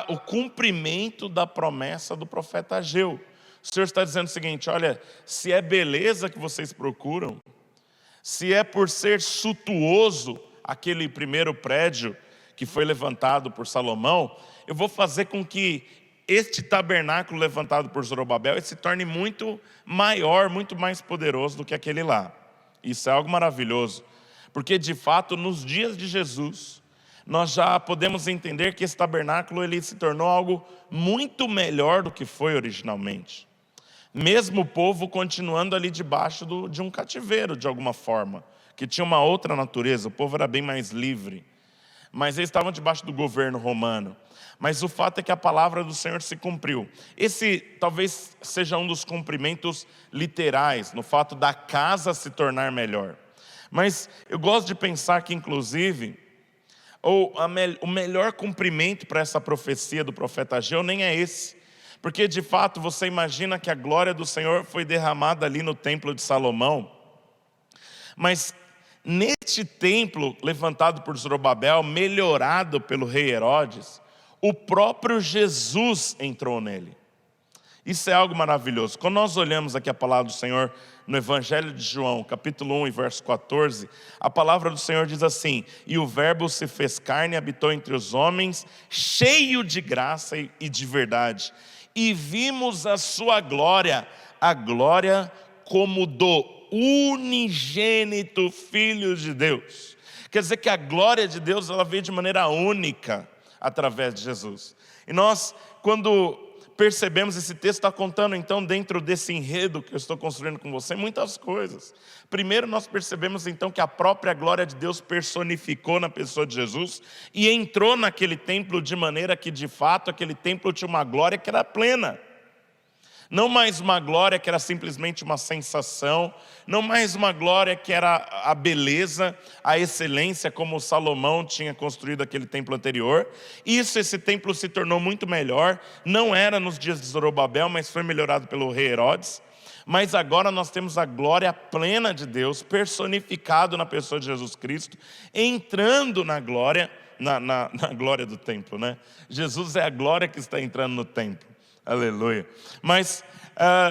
o cumprimento da promessa do profeta Ageu. O Senhor está dizendo o seguinte: olha, se é beleza que vocês procuram, se é por ser suntuoso aquele primeiro prédio que foi levantado por Salomão, eu vou fazer com que este tabernáculo levantado por Zorobabel se torne muito maior, muito mais poderoso do que aquele lá. Isso é algo maravilhoso, porque de fato nos dias de Jesus nós já podemos entender que esse tabernáculo ele se tornou algo muito melhor do que foi originalmente. Mesmo o povo continuando ali debaixo de um cativeiro de alguma forma, que tinha uma outra natureza, o povo era bem mais livre, mas eles estavam debaixo do governo romano. Mas o fato é que a palavra do Senhor se cumpriu. Esse talvez seja um dos cumprimentos literais, no fato da casa se tornar melhor. Mas eu gosto de pensar que inclusive, o melhor cumprimento para essa profecia do profeta Ageu nem é esse. Porque de fato você imagina que a glória do Senhor foi derramada ali no templo de Salomão. Mas neste templo levantado por Zorobabel, melhorado pelo rei Herodes, o próprio Jesus entrou nele. Isso é algo maravilhoso. Quando nós olhamos aqui a palavra do Senhor no Evangelho de João, capítulo 1 e verso 14, a palavra do Senhor diz assim: e o verbo se fez carne e habitou entre os homens, cheio de graça e de verdade. E vimos a sua glória, a glória como do unigênito Filho de Deus. Quer dizer que a glória de Deus ela veio de maneira única através de Jesus. E nós, quando percebemos, esse texto está contando então dentro desse enredo que eu estou construindo com você, muitas coisas. Primeiro nós percebemos então que a própria glória de Deus personificou na pessoa de Jesus e entrou naquele templo de maneira que de fato aquele templo tinha uma glória que era plena. Não mais uma glória que era simplesmente uma sensação, não mais uma glória que era a beleza, a excelência como Salomão tinha construído aquele templo anterior. Esse templo se tornou muito melhor, não era nos dias de Zorobabel, mas foi melhorado pelo rei Herodes. Mas agora nós temos a glória plena de Deus, personificado na pessoa de Jesus Cristo, entrando na glória, na glória do templo, né? Jesus é a glória que está entrando no templo. Aleluia. Mas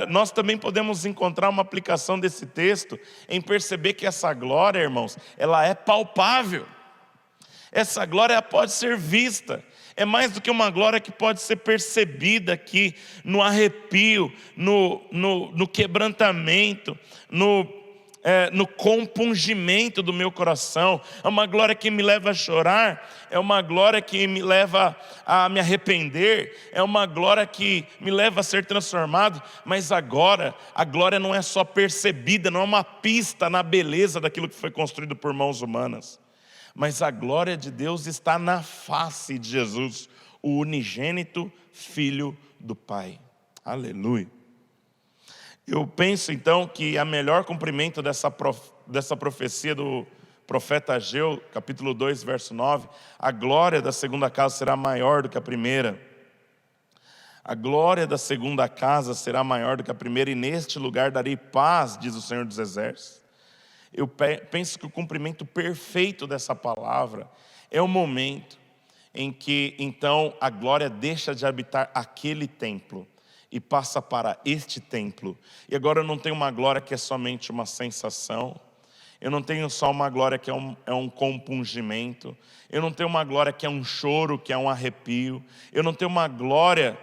nós também podemos encontrar uma aplicação desse texto em perceber que essa glória, irmãos, ela é palpável. Essa glória pode ser vista. É mais do que uma glória que pode ser percebida aqui no arrepio, no quebrantamento, no compungimento do meu coração. É uma glória que me leva a chorar, é uma glória que me leva a me arrepender, é uma glória que me leva a ser transformado. Mas agora, a glória não é só percebida, não é uma pista na beleza daquilo que foi construído por mãos humanas, mas a glória de Deus está na face de Jesus, o unigênito Filho do Pai. Aleluia. Eu penso então que a melhor cumprimento dessa profecia do profeta Ageu, capítulo 2, verso 9, a glória da segunda casa será maior do que a primeira. A glória da segunda casa será maior do que a primeira, e neste lugar darei paz, diz o Senhor dos Exércitos. Eu penso que o cumprimento perfeito dessa palavra é o momento em que então a glória deixa de habitar aquele templo e passa para este templo. E agora eu não tenho uma glória que é somente uma sensação, eu não tenho só uma glória que é um compungimento, eu não tenho uma glória que é um choro, que é um arrepio, eu não tenho uma glória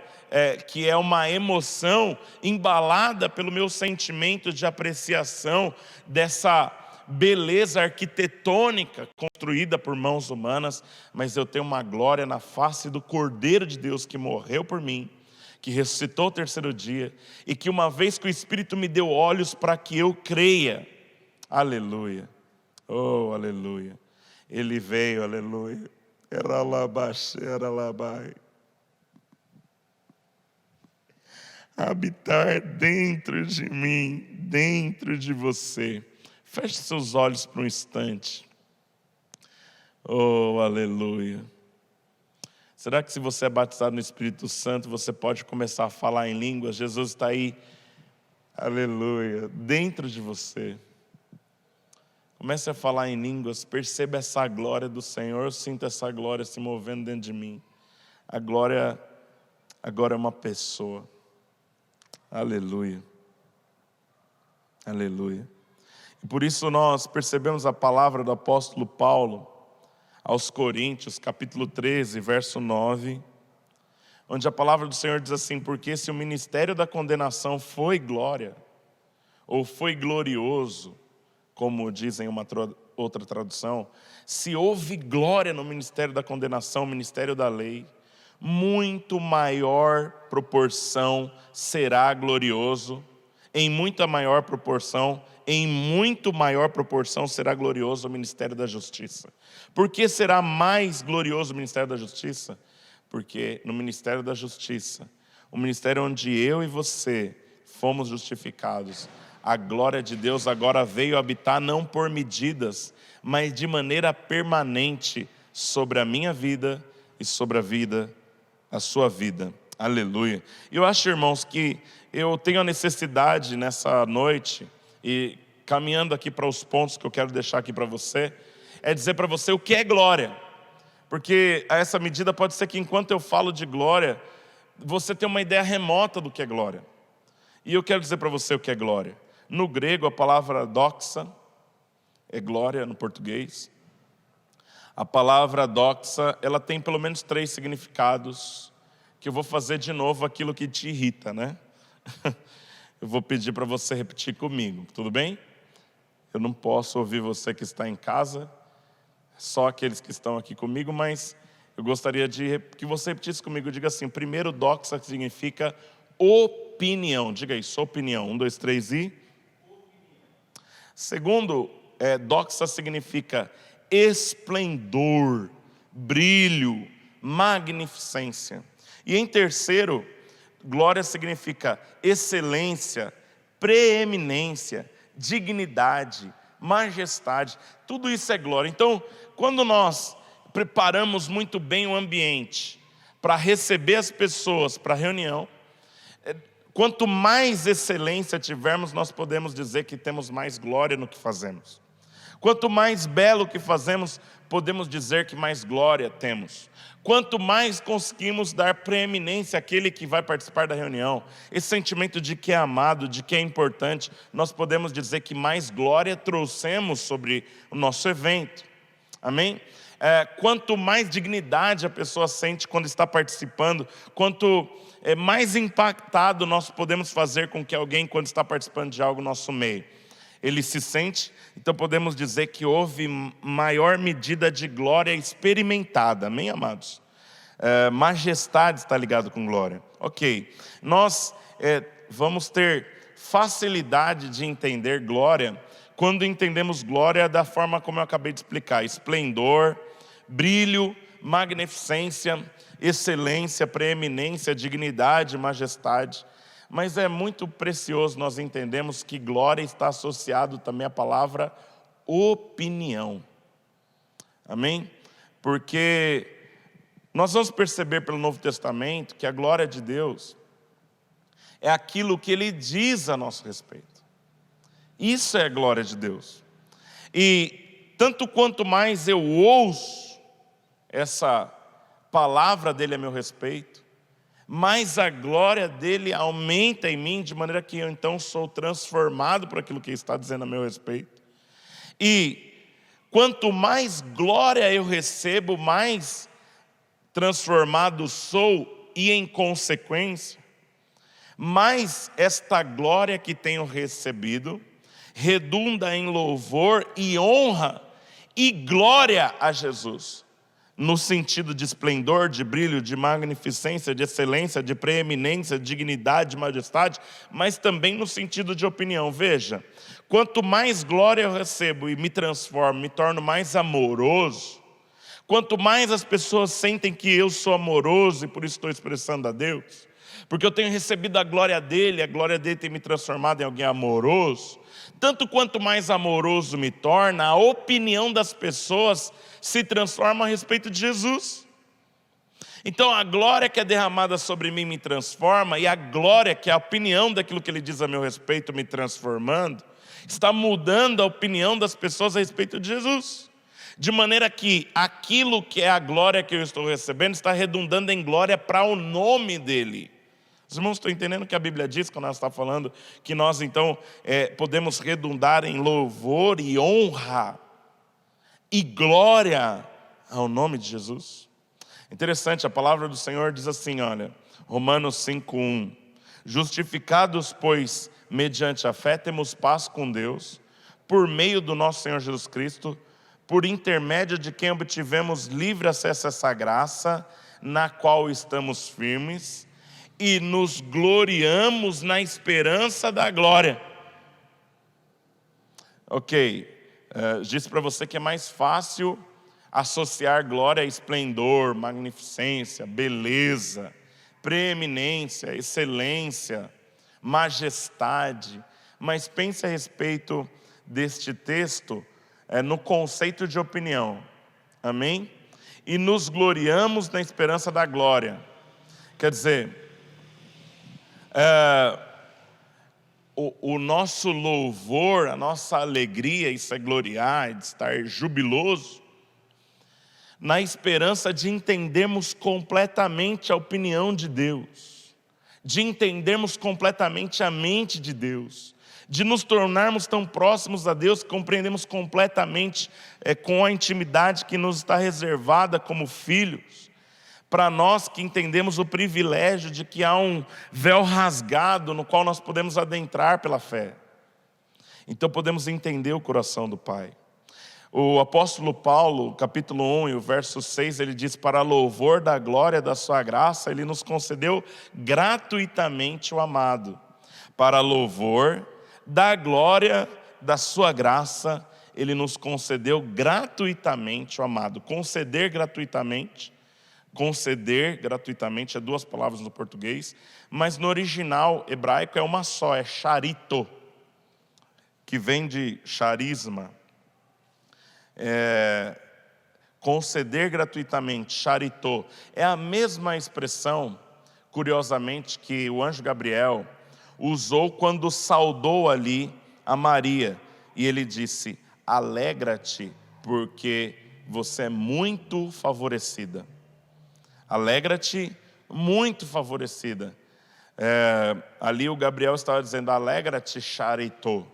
que é uma emoção embalada pelo meu sentimento de apreciação dessa beleza arquitetônica construída por mãos humanas, mas eu tenho uma glória na face do Cordeiro de Deus que morreu por mim, que ressuscitou o terceiro dia, e que uma vez que o Espírito me deu olhos para que eu creia, aleluia, oh aleluia, Ele veio, aleluia, habitar dentro de mim, dentro de você. Feche seus olhos por um instante. Oh, aleluia. Será que se você é batizado no Espírito Santo, você pode começar a falar em línguas? Jesus está aí, aleluia, dentro de você. Comece a falar em línguas, perceba essa glória do Senhor, eu sinto essa glória se movendo dentro de mim. A glória agora é uma pessoa. Aleluia. Aleluia. E por isso nós percebemos a palavra do apóstolo Paulo aos Coríntios, capítulo 13, verso 9, onde a palavra do Senhor diz assim: porque se o ministério da condenação foi glória, ou foi glorioso, como dizem uma outra tradução, se houve glória no ministério da condenação, ministério da lei, muito maior proporção será glorioso, em muito maior proporção será glorioso o ministério da justiça. Por que será mais glorioso o ministério da justiça? Porque no ministério da justiça, o ministério onde eu e você fomos justificados, a glória de Deus agora veio habitar não por medidas, mas de maneira permanente sobre a minha vida e sobre a sua vida. Aleluia. Eu acho, irmãos, que eu tenho a necessidade nessa noite, e caminhando aqui para os pontos que eu quero deixar aqui para você, é dizer para você o que é glória. Porque a essa medida pode ser que enquanto eu falo de glória, você tenha uma ideia remota do que é glória. E eu quero dizer para você o que é glória. No grego, a palavra doxa é glória no português. A palavra doxa, ela tem pelo menos 3 significados, que eu vou fazer de novo aquilo que te irrita, né? Eu vou pedir para você repetir comigo, tudo bem? Eu não posso ouvir você que está em casa, só aqueles que estão aqui comigo, mas eu gostaria que você repetisse comigo. Diga assim: primeiro, doxa significa opinião. Diga isso, opinião. 1, 2, 3 e... Segundo, doxa significa esplendor, brilho, magnificência. E em terceiro, glória significa excelência, preeminência, dignidade, majestade. Tudo isso é glória. Então, quando nós preparamos muito bem o ambiente para receber as pessoas para a reunião, quanto mais excelência tivermos, nós podemos dizer que temos mais glória no que fazemos. Quanto mais belo o que fazemos, podemos dizer que mais glória temos. Quanto mais conseguimos dar preeminência àquele que vai participar da reunião, esse sentimento de que é amado, de que é importante, nós podemos dizer que mais glória trouxemos sobre o nosso evento. Amém? Quanto mais dignidade a pessoa sente quando está participando, quanto mais impactado nós podemos fazer com que alguém, quando está participando de algo no nosso meio, ele se sente, então podemos dizer que houve maior medida de glória experimentada. Amém, amados? Majestade está ligado com glória. Ok, nós vamos ter facilidade de entender glória quando entendemos glória da forma como eu acabei de explicar: esplendor, brilho, magnificência, excelência, preeminência, dignidade, majestade. Mas é muito precioso nós entendemos que glória está associado também à palavra opinião. Amém? Porque nós vamos perceber pelo Novo Testamento que a glória de Deus é aquilo que Ele diz a nosso respeito. Isso é a glória de Deus. E tanto quanto mais eu ouço essa palavra dEle a meu respeito, mais a glória dEle aumenta em mim, de maneira que eu então sou transformado por aquilo que Ele está dizendo a meu respeito. E quanto mais glória eu recebo, mais transformado sou, e em consequência, mais esta glória que tenho recebido redunda em louvor e honra e glória a Jesus. No sentido de esplendor, de brilho, de magnificência, de excelência, de preeminência, de dignidade, de majestade, mas também no sentido de opinião. Veja, quanto mais glória eu recebo e me transformo, me torno mais amoroso, quanto mais as pessoas sentem que eu sou amoroso e por isso estou expressando a Deus, porque eu tenho recebido a glória dele tem me transformado em alguém amoroso, tanto quanto mais amoroso me torna, a opinião das pessoas se transforma a respeito de Jesus. Então a glória que é derramada sobre mim me transforma, e a glória que é a opinião daquilo que ele diz a meu respeito me transformando, está mudando a opinião das pessoas a respeito de Jesus. De maneira que aquilo que é a glória que eu estou recebendo está redundando em glória para o nome dele. Os irmãos estão entendendo o que a Bíblia diz quando ela está falando que nós então podemos redundar em louvor e honra e glória ao nome de Jesus? Interessante, a palavra do Senhor diz assim, olha, Romanos 5:1: justificados, pois, mediante a fé, temos paz com Deus, por meio do nosso Senhor Jesus Cristo, por intermédio de quem obtivemos livre acesso a essa graça, na qual estamos firmes, e nos gloriamos na esperança da glória. Disse para você que é mais fácil associar glória a esplendor, magnificência, beleza, preeminência, excelência, majestade. Mas pense a respeito deste texto no conceito de opinião. Amém? E nos gloriamos na esperança da glória. Quer dizer, o nosso louvor, a nossa alegria, isso é gloriar, de estar jubiloso, na esperança de entendermos completamente a opinião de Deus, de entendermos completamente a mente de Deus, de nos tornarmos tão próximos a Deus que compreendemos completamente com a intimidade que nos está reservada como filhos. Para nós que entendemos o privilégio de que há um véu rasgado no qual nós podemos adentrar pela fé. Então podemos entender o coração do Pai. O apóstolo Paulo, capítulo 1 e o verso 6, ele diz: para louvor da glória da sua graça, ele nos concedeu gratuitamente o amado. Para louvor da glória da sua graça, ele nos concedeu gratuitamente o amado. Conceder gratuitamente é duas palavras no português, mas no original hebraico é uma só, é charito, que vem de charisma. Conceder gratuitamente, charito, é a mesma expressão, curiosamente, que o anjo Gabriel usou quando saudou ali a Maria, e ele disse: alegra-te, porque você é muito favorecida. Alegra-te, muito favorecida. Ali o Gabriel estava dizendo: alegra-te, charito.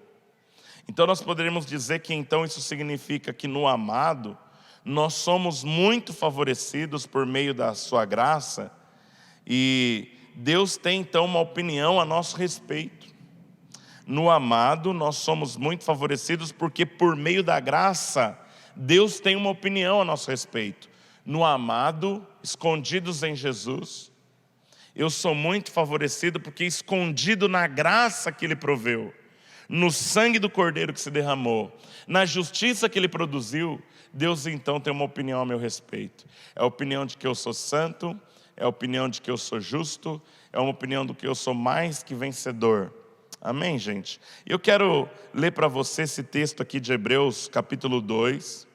Então nós poderíamos dizer que então isso significa que no amado nós somos muito favorecidos por meio da sua graça, e Deus tem então uma opinião a nosso respeito. No amado nós somos muito favorecidos porque por meio da graça Deus tem uma opinião a nosso respeito. No amado, escondidos em Jesus, eu sou muito favorecido porque escondido na graça que Ele proveu, no sangue do Cordeiro que se derramou, na justiça que Ele produziu, Deus então tem uma opinião a meu respeito. É a opinião de que eu sou santo, é a opinião de que eu sou justo, é uma opinião do que eu sou mais que vencedor. Amém, gente? Eu quero ler para você esse texto aqui de Hebreus, capítulo 2.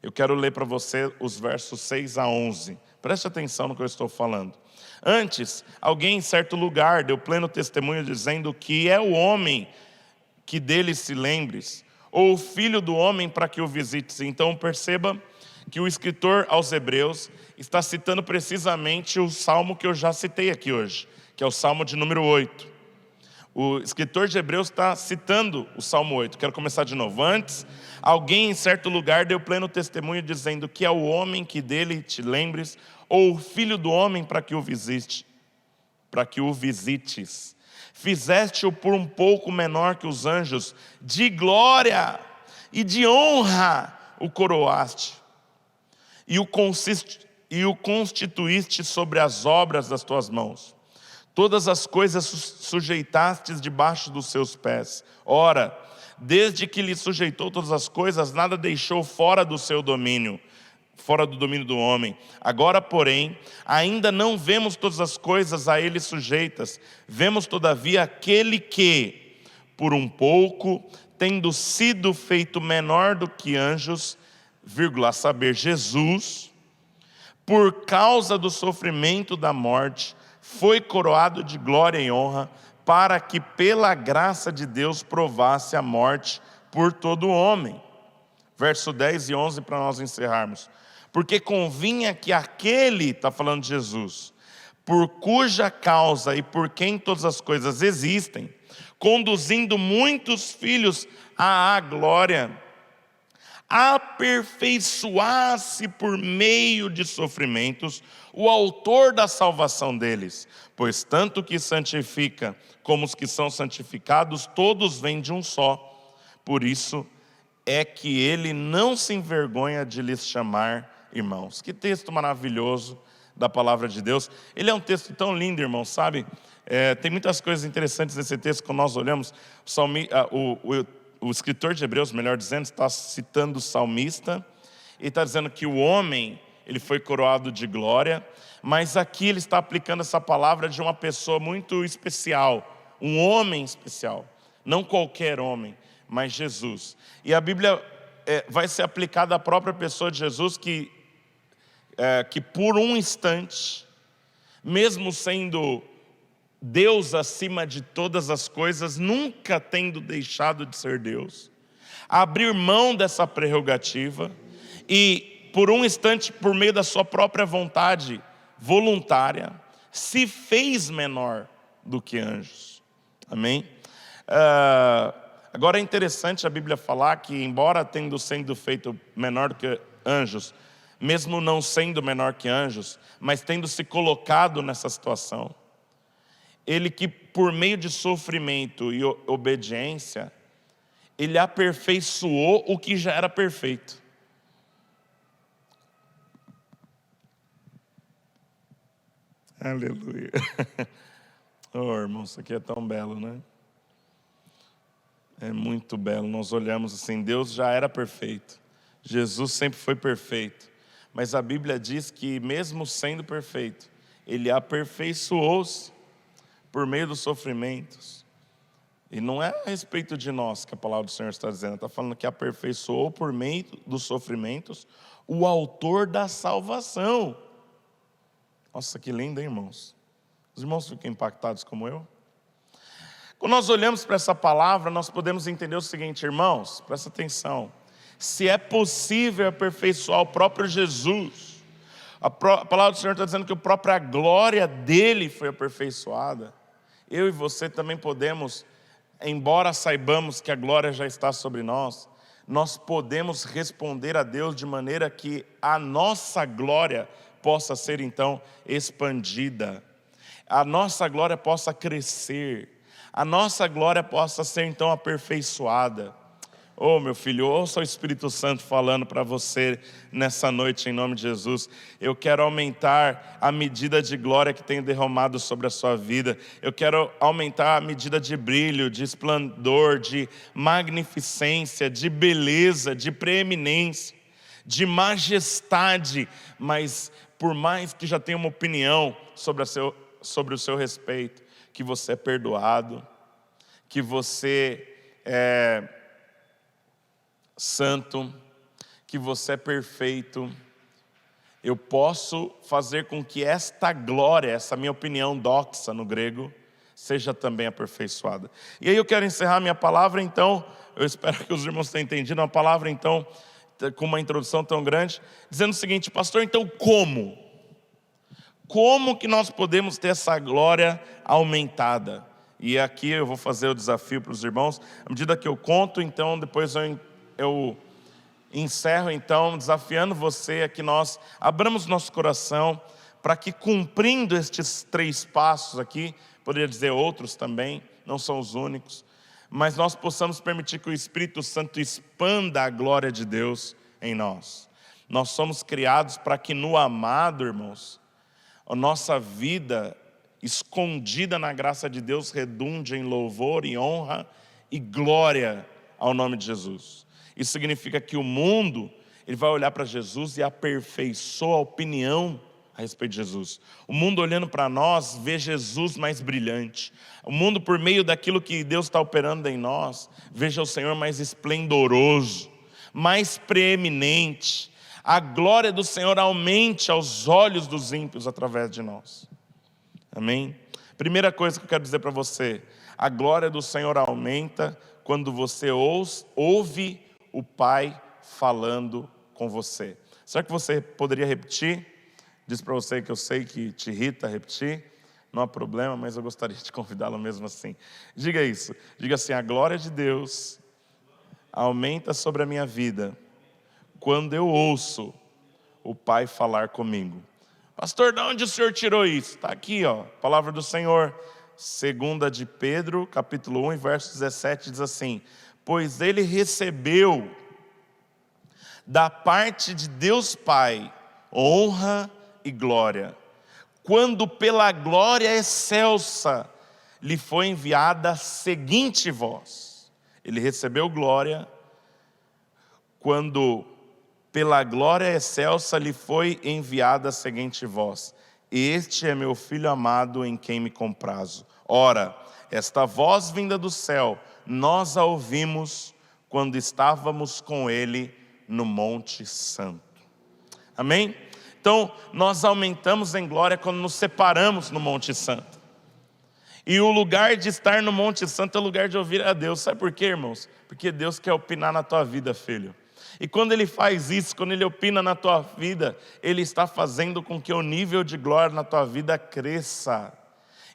Eu quero ler para você os versos 6 a 11. Preste atenção no que eu estou falando. Antes, alguém em certo lugar deu pleno testemunho dizendo que é o homem que dele se lembres, ou o filho do homem para que o visites. Então perceba que o escritor aos Hebreus está citando precisamente o salmo que eu já citei aqui hoje, que é o salmo de número 8. O escritor de Hebreus está citando o salmo 8. Quero começar de novo. Antes, alguém em certo lugar deu pleno testemunho dizendo que é o homem que dele te lembres, ou o filho do homem para que o visites. Fizeste-o por um pouco menor que os anjos, de glória e de honra o coroaste, e o constituíste sobre as obras das tuas mãos. Todas as coisas sujeitastes debaixo dos seus pés. Ora, desde que lhe sujeitou todas as coisas, nada deixou fora do seu domínio. fora do domínio do homem. Agora, porém, ainda não vemos todas as coisas a ele sujeitas. Vemos, todavia, aquele que, por um pouco, tendo sido feito menor do que anjos, a saber, Jesus, por causa do sofrimento da morte, foi coroado de glória e honra, para que pela graça de Deus provasse a morte por todo homem. Verso 10 e 11 para nós encerrarmos. Porque convinha que aquele, está falando de Jesus, por cuja causa e por quem todas as coisas existem, conduzindo muitos filhos à glória, aperfeiçoasse por meio de sofrimentos o autor da salvação deles, pois tanto que santifica como os que são santificados, todos vêm de um só. Por isso é que ele não se envergonha de lhes chamar irmãos. Que texto maravilhoso da palavra de Deus. Ele é um texto tão lindo, irmãos, sabe? Tem muitas coisas interessantes nesse texto. Quando nós olhamos, o escritor de Hebreus, melhor dizendo, está citando o salmista e está dizendo que o homem, ele foi coroado de glória, mas aqui ele está aplicando essa palavra de uma pessoa muito especial, um homem especial, não qualquer homem, mas Jesus. E a Bíblia vai ser aplicada à própria pessoa de Jesus, que por um instante, mesmo sendo Deus acima de todas as coisas, nunca tendo deixado de ser Deus, abrir mão dessa prerrogativa e, por um instante, por meio da sua própria vontade voluntária, se fez menor do que anjos. Amém? Agora é interessante a Bíblia falar que, embora sendo feito menor do que anjos, mesmo não sendo menor que anjos, mas tendo se colocado nessa situação, ele que por meio de sofrimento e obediência, ele aperfeiçoou o que já era perfeito. Aleluia. Oh, irmão, isso aqui é tão belo, né? É muito belo. Nós olhamos assim, Deus já era perfeito. Jesus sempre foi perfeito. Mas a Bíblia diz que mesmo sendo perfeito, ele aperfeiçoou-se por meio dos sofrimentos. E não é a respeito de nós que a palavra do Senhor está dizendo. Está falando que aperfeiçoou por meio dos sofrimentos o autor da salvação. Nossa, que lindo, hein, irmãos? Os irmãos ficam impactados como eu? Quando nós olhamos para essa palavra, nós podemos entender o seguinte, irmãos, presta atenção. Se é possível aperfeiçoar o próprio Jesus, a palavra do Senhor está dizendo que a própria glória dele foi aperfeiçoada. Eu e você também podemos, embora saibamos que a glória já está sobre nós, nós podemos responder a Deus de maneira que a nossa glória possa ser então expandida, a nossa glória possa crescer, a nossa glória possa ser então aperfeiçoada. Oh, meu filho, ouça o Espírito Santo falando para você nessa noite, em nome de Jesus. Eu quero aumentar a medida de glória que tenho derramado sobre a sua vida. Eu quero aumentar a medida de brilho, de esplendor, de magnificência, de beleza, de preeminência, de majestade. Mas por mais que já tenha uma opinião sobre o seu respeito, que você é perdoado, que você é santo, que você é perfeito, eu posso fazer com que esta glória, essa minha opinião doxa no grego, seja também aperfeiçoada. E aí eu quero encerrar minha palavra, então, eu espero que os irmãos tenham entendido, uma palavra então, com uma introdução tão grande, dizendo o seguinte, pastor, então como? Como que nós podemos ter essa glória aumentada? E aqui eu vou fazer o desafio para os irmãos, à medida que eu conto, então depois eu encerro então desafiando você a que nós abramos nosso coração para que, cumprindo estes 3 passos aqui, poderia dizer outros também, não são os únicos, mas nós possamos permitir que o Espírito Santo expanda a glória de Deus em nós. Nós somos criados para que no amado, irmãos, a nossa vida escondida na graça de Deus redunde em louvor e honra e glória ao nome de Jesus. Isso significa que o mundo, ele vai olhar para Jesus e aperfeiçoa a opinião a respeito de Jesus. O mundo olhando para nós vê Jesus mais brilhante. O mundo, por meio daquilo que Deus está operando em nós, veja o Senhor mais esplendoroso, mais preeminente. A glória do Senhor aumente aos olhos dos ímpios através de nós. Amém? Primeira coisa que eu quero dizer para você: a glória do Senhor aumenta quando você ouve o Pai falando com você. Será que você poderia repetir? Diz para você que eu sei que te irrita repetir. Não há problema, mas eu gostaria de convidá-lo mesmo assim. Diga isso. Diga assim: a glória de Deus aumenta sobre a minha vida quando eu ouço o Pai falar comigo. Pastor, de onde o senhor tirou isso? Está aqui, ó, palavra do Senhor. 2 de Pedro, capítulo 1, verso 17, diz assim: pois ele recebeu da parte de Deus Pai honra e glória, quando pela glória excelsa lhe foi enviada a seguinte voz. Ele recebeu glória quando pela glória excelsa lhe foi enviada a seguinte voz: este é meu filho amado em quem me comprazo. Ora, esta voz vinda do céu, nós a ouvimos quando estávamos com ele no Monte Santo. Amém? Então, nós aumentamos em glória quando nos separamos no Monte Santo. E o lugar de estar no Monte Santo é o lugar de ouvir a Deus. Sabe por quê, irmãos? Porque Deus quer opinar na tua vida, filho. E quando Ele faz isso, quando Ele opina na tua vida, Ele está fazendo com que o nível de glória na tua vida cresça.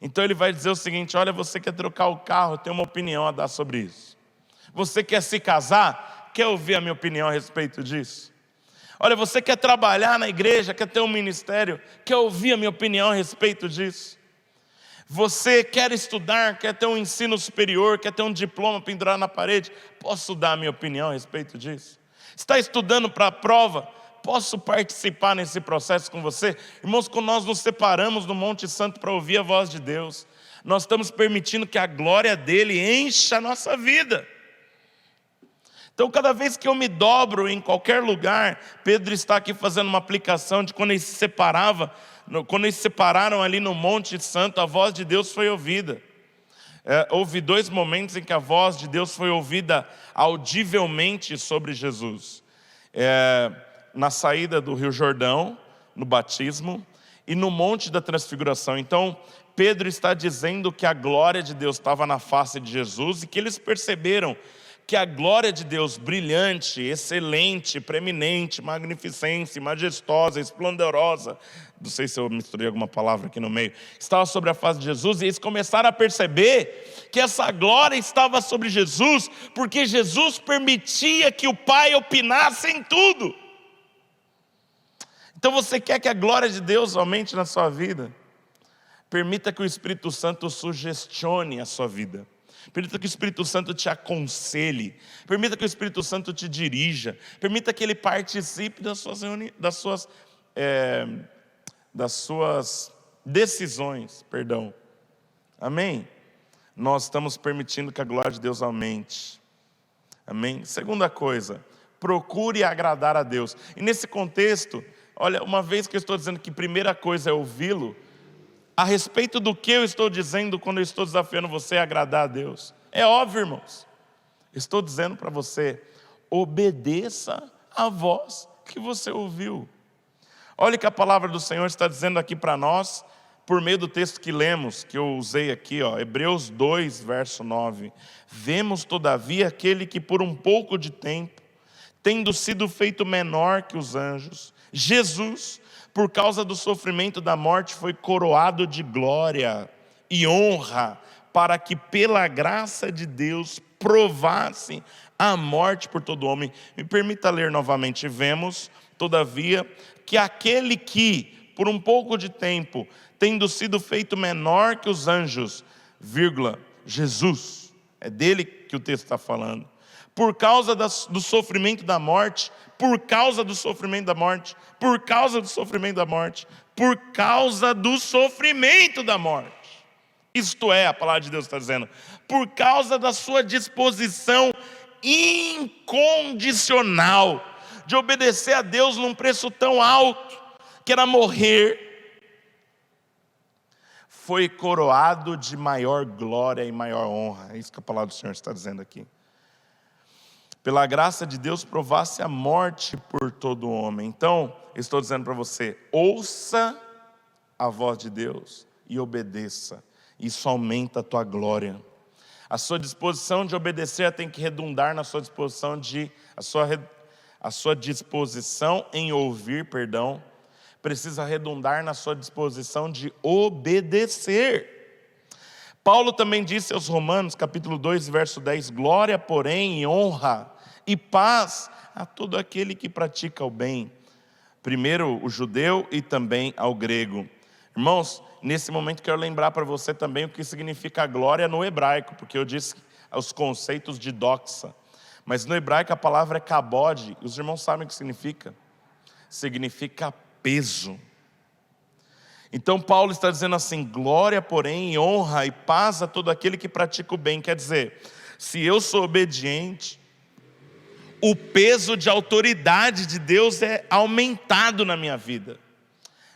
Então Ele vai dizer o seguinte: olha, você quer trocar o carro, eu tenho uma opinião a dar sobre isso. Você quer se casar? Quer ouvir a minha opinião a respeito disso? Olha, você quer trabalhar na igreja, quer ter um ministério? Quer ouvir a minha opinião a respeito disso? Você quer estudar, quer ter um ensino superior, quer ter um diploma pendurado na parede? Posso dar a minha opinião a respeito disso? Está estudando para a prova? Posso participar nesse processo com você? Irmãos, quando nós nos separamos do Monte Santo para ouvir a voz de Deus, nós estamos permitindo que a glória dele encha a nossa vida. Então, cada vez que eu me dobro em qualquer lugar, Pedro está aqui fazendo uma aplicação de quando eles se separaram ali no Monte Santo, a voz de Deus foi ouvida. Houve 2 momentos em que a voz de Deus foi ouvida audivelmente sobre Jesus. Na saída do Rio Jordão, no batismo, e no Monte da Transfiguração. Então, Pedro está dizendo que a glória de Deus estava na face de Jesus e que eles perceberam que a glória de Deus brilhante, excelente, preeminente, magnificente, majestosa, esplendorosa, não sei se eu misturei alguma palavra aqui no meio, estava sobre a face de Jesus, e eles começaram a perceber que essa glória estava sobre Jesus, porque Jesus permitia que o Pai opinasse em tudo. Então você quer que a glória de Deus aumente na sua vida? Permita que o Espírito Santo sugestione a sua vida. Permita que o Espírito Santo te aconselhe. Permita que o Espírito Santo te dirija. Permita que Ele participe das suas decisões. Amém? Nós estamos permitindo que a glória de Deus aumente. Amém? Segunda coisa, procure agradar a Deus. E nesse contexto, olha, uma vez que eu estou dizendo que primeira coisa é ouvi-lo, a respeito do que eu estou dizendo quando eu estou desafiando você a agradar a Deus? É óbvio, irmãos. Estou dizendo para você: obedeça a voz que você ouviu. Olha o que a palavra do Senhor está dizendo aqui para nós, por meio do texto que lemos, que eu usei aqui, ó, Hebreus 2, verso 9. Vemos, todavia, aquele que por um pouco de tempo, tendo sido feito menor que os anjos, Jesus, por causa do sofrimento da morte, foi coroado de glória e honra, para que pela graça de Deus provasse a morte por todo homem. Me permita ler novamente. Vemos, todavia, que aquele que, por um pouco de tempo, tendo sido feito menor que os anjos, Jesus, é dele que o texto está falando, por causa do sofrimento da morte, por causa do sofrimento da morte, por causa do sofrimento da morte, por causa do sofrimento da morte. Isto é, a palavra de Deus está dizendo, por causa da sua disposição incondicional, de obedecer a Deus num preço tão alto, que era morrer, foi coroado de maior glória e maior honra. É isso que a palavra do Senhor está dizendo aqui. Pela graça de Deus provasse a morte por todo homem. Então, eu estou dizendo para você, ouça a voz de Deus e obedeça. Isso aumenta a tua glória. A sua disposição de obedecer tem que redundar na sua disposição a sua disposição em ouvir, precisa redundar na sua disposição de obedecer. Paulo também disse aos Romanos, capítulo 2, verso 10, glória, porém, e honra e paz a todo aquele que pratica o bem. Primeiro o judeu e também ao grego. Irmãos, nesse momento quero lembrar para você também o que significa glória no hebraico, porque eu disse os conceitos de doxa. Mas no hebraico a palavra é kabod, os irmãos sabem o que significa? Significa peso. Então Paulo está dizendo assim, glória, porém, e honra e paz a todo aquele que pratica o bem. Quer dizer, se eu sou obediente, o peso de autoridade de Deus é aumentado na minha vida.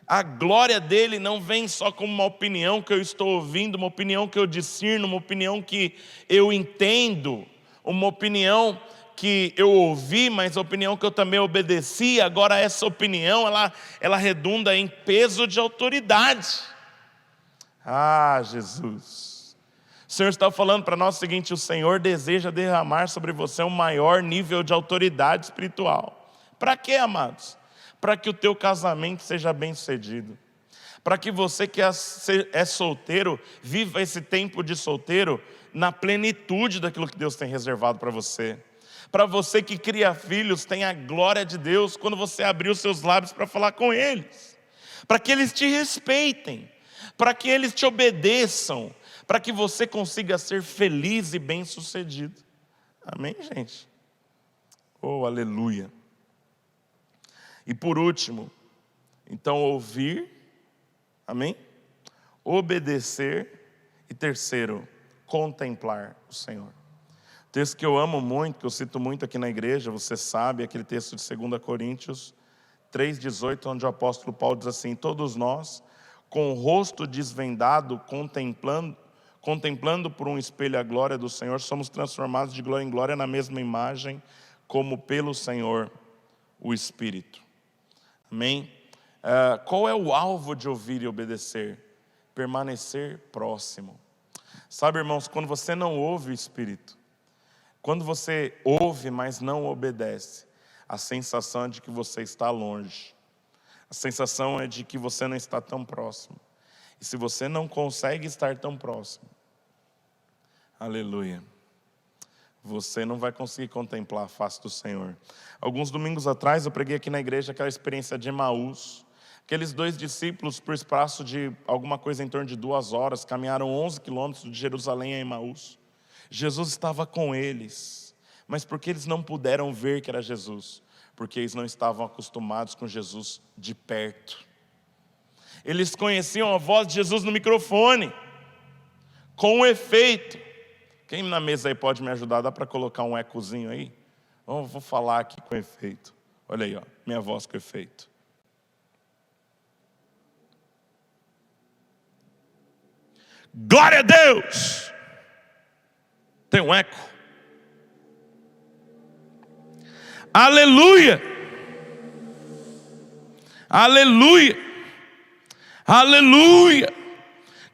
A glória dele não vem só como uma opinião que eu estou ouvindo, uma opinião que eu discerno, uma opinião que eu entendo, uma opinião que eu ouvi, mas a opinião que eu também obedeci. Agora essa opinião, ela redunda em peso de autoridade. Ah, Jesus! O Senhor está falando para nós o seguinte, o Senhor deseja derramar sobre você um maior nível de autoridade espiritual. Para quê, amados? Para que o teu casamento seja bem sucedido. Para que você que é solteiro, viva esse tempo de solteiro na plenitude daquilo que Deus tem reservado para você. Para você que cria filhos, tenha a glória de Deus quando você abrir os seus lábios para falar com eles. Para que eles te respeitem, para que eles te obedeçam, para que você consiga ser feliz e bem sucedido. Amém, gente? Oh, aleluia. E por último, então ouvir, amém? Obedecer e terceiro, contemplar o Senhor. O texto que eu amo muito, que eu cito muito aqui na igreja, você sabe, aquele texto de 2 Coríntios 3,18, onde o apóstolo Paulo diz assim, todos nós, com o rosto desvendado, contemplando por um espelho a glória do Senhor, somos transformados de glória em glória na mesma imagem, como pelo Senhor, o Espírito. Amém? Qual é o alvo de ouvir e obedecer? Permanecer próximo. Sabe, irmãos, quando você não ouve o Espírito, quando você ouve, mas não obedece, a sensação é de que você está longe. A sensação é de que você não está tão próximo. E se você não consegue estar tão próximo, aleluia, você não vai conseguir contemplar a face do Senhor. Alguns domingos atrás eu preguei aqui na igreja aquela experiência de Emaús. Aqueles 2 discípulos, por espaço de alguma coisa em torno de 2 horas, caminharam 11 quilômetros de Jerusalém a Emaús. Jesus estava com eles, mas por que eles não puderam ver que era Jesus? Porque eles não estavam acostumados com Jesus de perto. Eles conheciam a voz de Jesus no microfone, com um efeito. Quem na mesa aí pode me ajudar? Dá para colocar um ecozinho aí? Vou falar aqui com efeito. Olha aí, ó, minha voz com efeito. Glória a Deus! Tem um eco. Aleluia! Aleluia! Aleluia!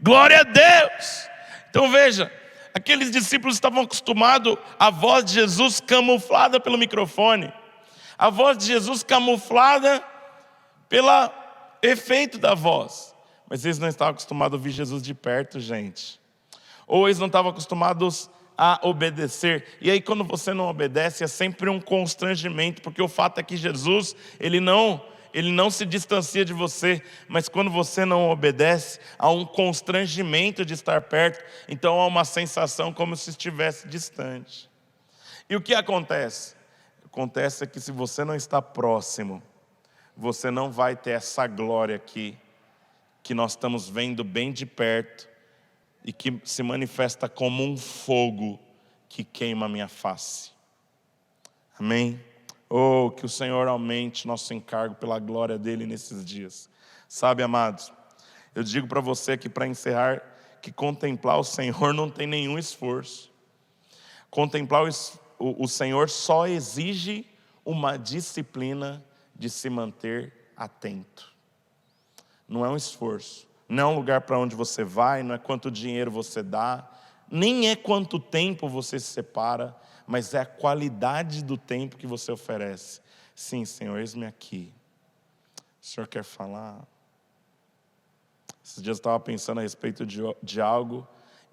Glória a Deus! Então veja, aqueles discípulos estavam acostumados à voz de Jesus camuflada pelo microfone. A voz de Jesus camuflada pelo efeito da voz. Mas eles não estavam acostumados a ouvir Jesus de perto, gente. Ou eles não estavam acostumados a obedecer. E aí quando você não obedece é sempre um constrangimento, porque o fato é que Jesus, ele não se distancia de você, mas quando você não obedece, há um constrangimento de estar perto, então há uma sensação como se estivesse distante. E o que acontece? Acontece que se você não está próximo, você não vai ter essa glória aqui, que nós estamos vendo bem de perto, e que se manifesta como um fogo que queima a minha face. Amém? Oh, que o Senhor aumente nosso encargo pela glória dEle nesses dias. Sabe, amados, eu digo para você aqui para encerrar, que contemplar o Senhor não tem nenhum esforço. Contemplar o Senhor só exige uma disciplina de se manter atento. Não é um esforço, não é um lugar para onde você vai, não é quanto dinheiro você dá, nem é quanto tempo você se separa, mas é a qualidade do tempo que você oferece. Sim, Senhor, eis-me aqui. O Senhor quer falar? Esses dias eu estava pensando a respeito de algo,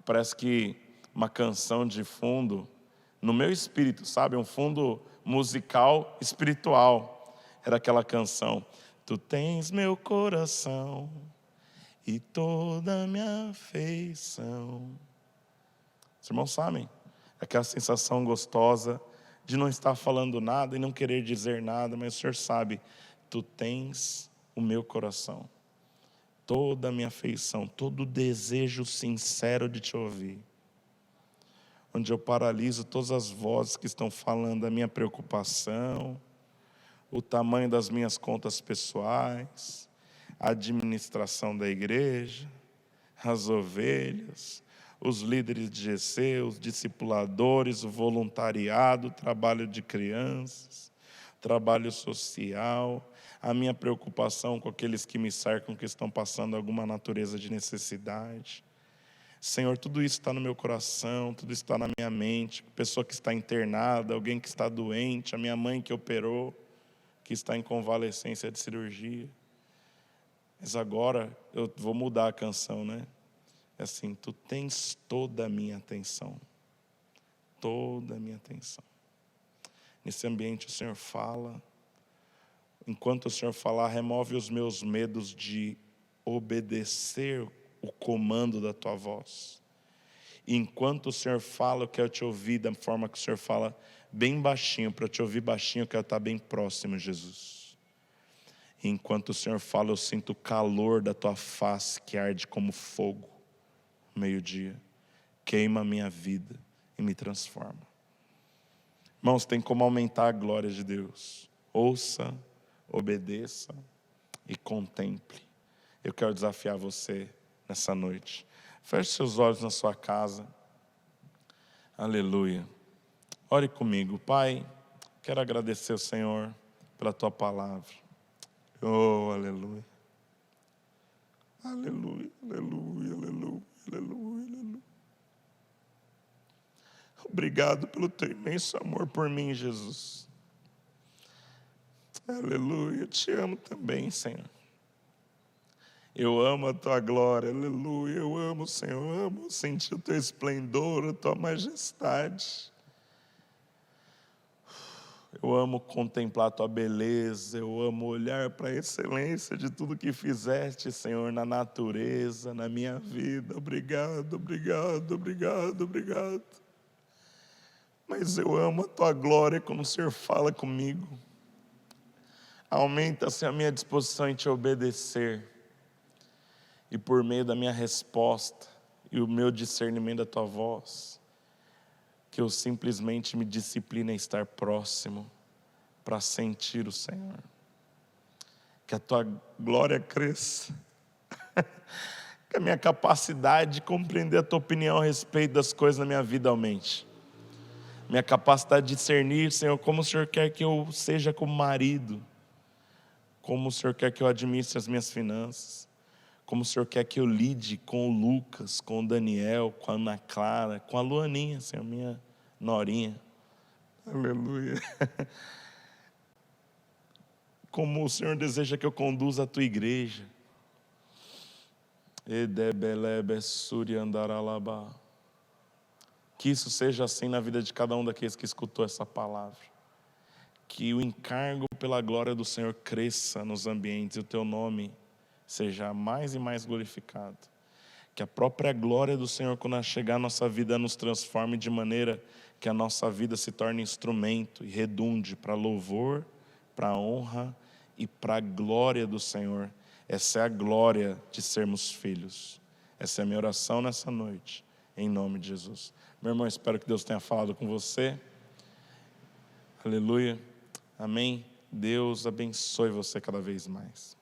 parece que uma canção de fundo, no meu espírito, sabe? Um fundo musical espiritual. Era aquela canção: Tu tens meu coração e toda a minha afeição. Os irmãos sabem? Aquela sensação gostosa de não estar falando nada e não querer dizer nada, mas o Senhor sabe, Tu tens o meu coração, toda a minha afeição, todo o desejo sincero de Te ouvir. Onde eu paraliso todas as vozes que estão falando da minha preocupação, o tamanho das minhas contas pessoais, a administração da igreja, as ovelhas, os líderes de GC, os discipuladores, o voluntariado, o trabalho de crianças, o trabalho social, a minha preocupação com aqueles que me cercam, que estão passando alguma natureza de necessidade. Senhor, tudo isso está no meu coração, tudo isso está na minha mente. Pessoa que está internada, alguém que está doente, a minha mãe que operou, que está em convalescência de cirurgia. Mas agora eu vou mudar a canção, né? É assim: Tu tens toda a minha atenção. Toda a minha atenção. Nesse ambiente o Senhor fala. Enquanto o Senhor falar, remove os meus medos de obedecer o comando da Tua voz. E enquanto o Senhor fala, eu quero Te ouvir da forma que o Senhor fala, bem baixinho. Para Te ouvir baixinho, eu quero estar bem próximo, Jesus. E enquanto o Senhor fala, eu sinto o calor da Tua face que arde como fogo. Meio-dia, queima a minha vida e me transforma. Irmãos, tem como aumentar a glória de Deus. Ouça, obedeça e contemple. Eu quero desafiar você nessa noite. Feche seus olhos na sua casa. Aleluia. Ore comigo. Pai, quero agradecer ao Senhor pela Tua palavra. Oh, aleluia. Aleluia, aleluia, aleluia, aleluia, aleluia. Obrigado pelo Teu imenso amor por mim, Jesus. Aleluia, eu Te amo também, Senhor. Eu amo a Tua glória, aleluia. Eu amo, Senhor, eu amo sentir o Teu esplendor, a Tua majestade. Eu amo contemplar a Tua beleza, eu amo olhar para a excelência de tudo que fizeste, Senhor, na natureza, na minha vida. Obrigado, obrigado, obrigado, obrigado. Mas eu amo a Tua glória quando o Senhor fala comigo. Aumenta-se a minha disposição em Te obedecer. E por meio da minha resposta e o meu discernimento da Tua voz, que eu simplesmente me discipline a estar próximo para sentir o Senhor. Que a Tua glória cresça. Que a minha capacidade de compreender a Tua opinião a respeito das coisas na minha vida aumente. Minha capacidade de discernir, Senhor, como o Senhor quer que eu seja como marido. Como o Senhor quer que eu administre as minhas finanças. Como o Senhor quer que eu lide com o Lucas, com o Daniel, com a Ana Clara, com a Luaninha, Senhor, minha norinha. Aleluia. Como o Senhor deseja que eu conduza a Tua igreja. Que isso seja assim na vida de cada um daqueles que escutou essa palavra. Que o encargo pela glória do Senhor cresça nos ambientes e o Teu nome seja mais e mais glorificado. Que a própria glória do Senhor, quando chegar à nossa vida, nos transforme de maneira que a nossa vida se torne instrumento e redunde para louvor, para honra e para a glória do Senhor. Essa é a glória de sermos filhos. Essa é a minha oração nessa noite, em nome de Jesus. Meu irmão, espero que Deus tenha falado com você. Aleluia. Amém? Deus abençoe você cada vez mais.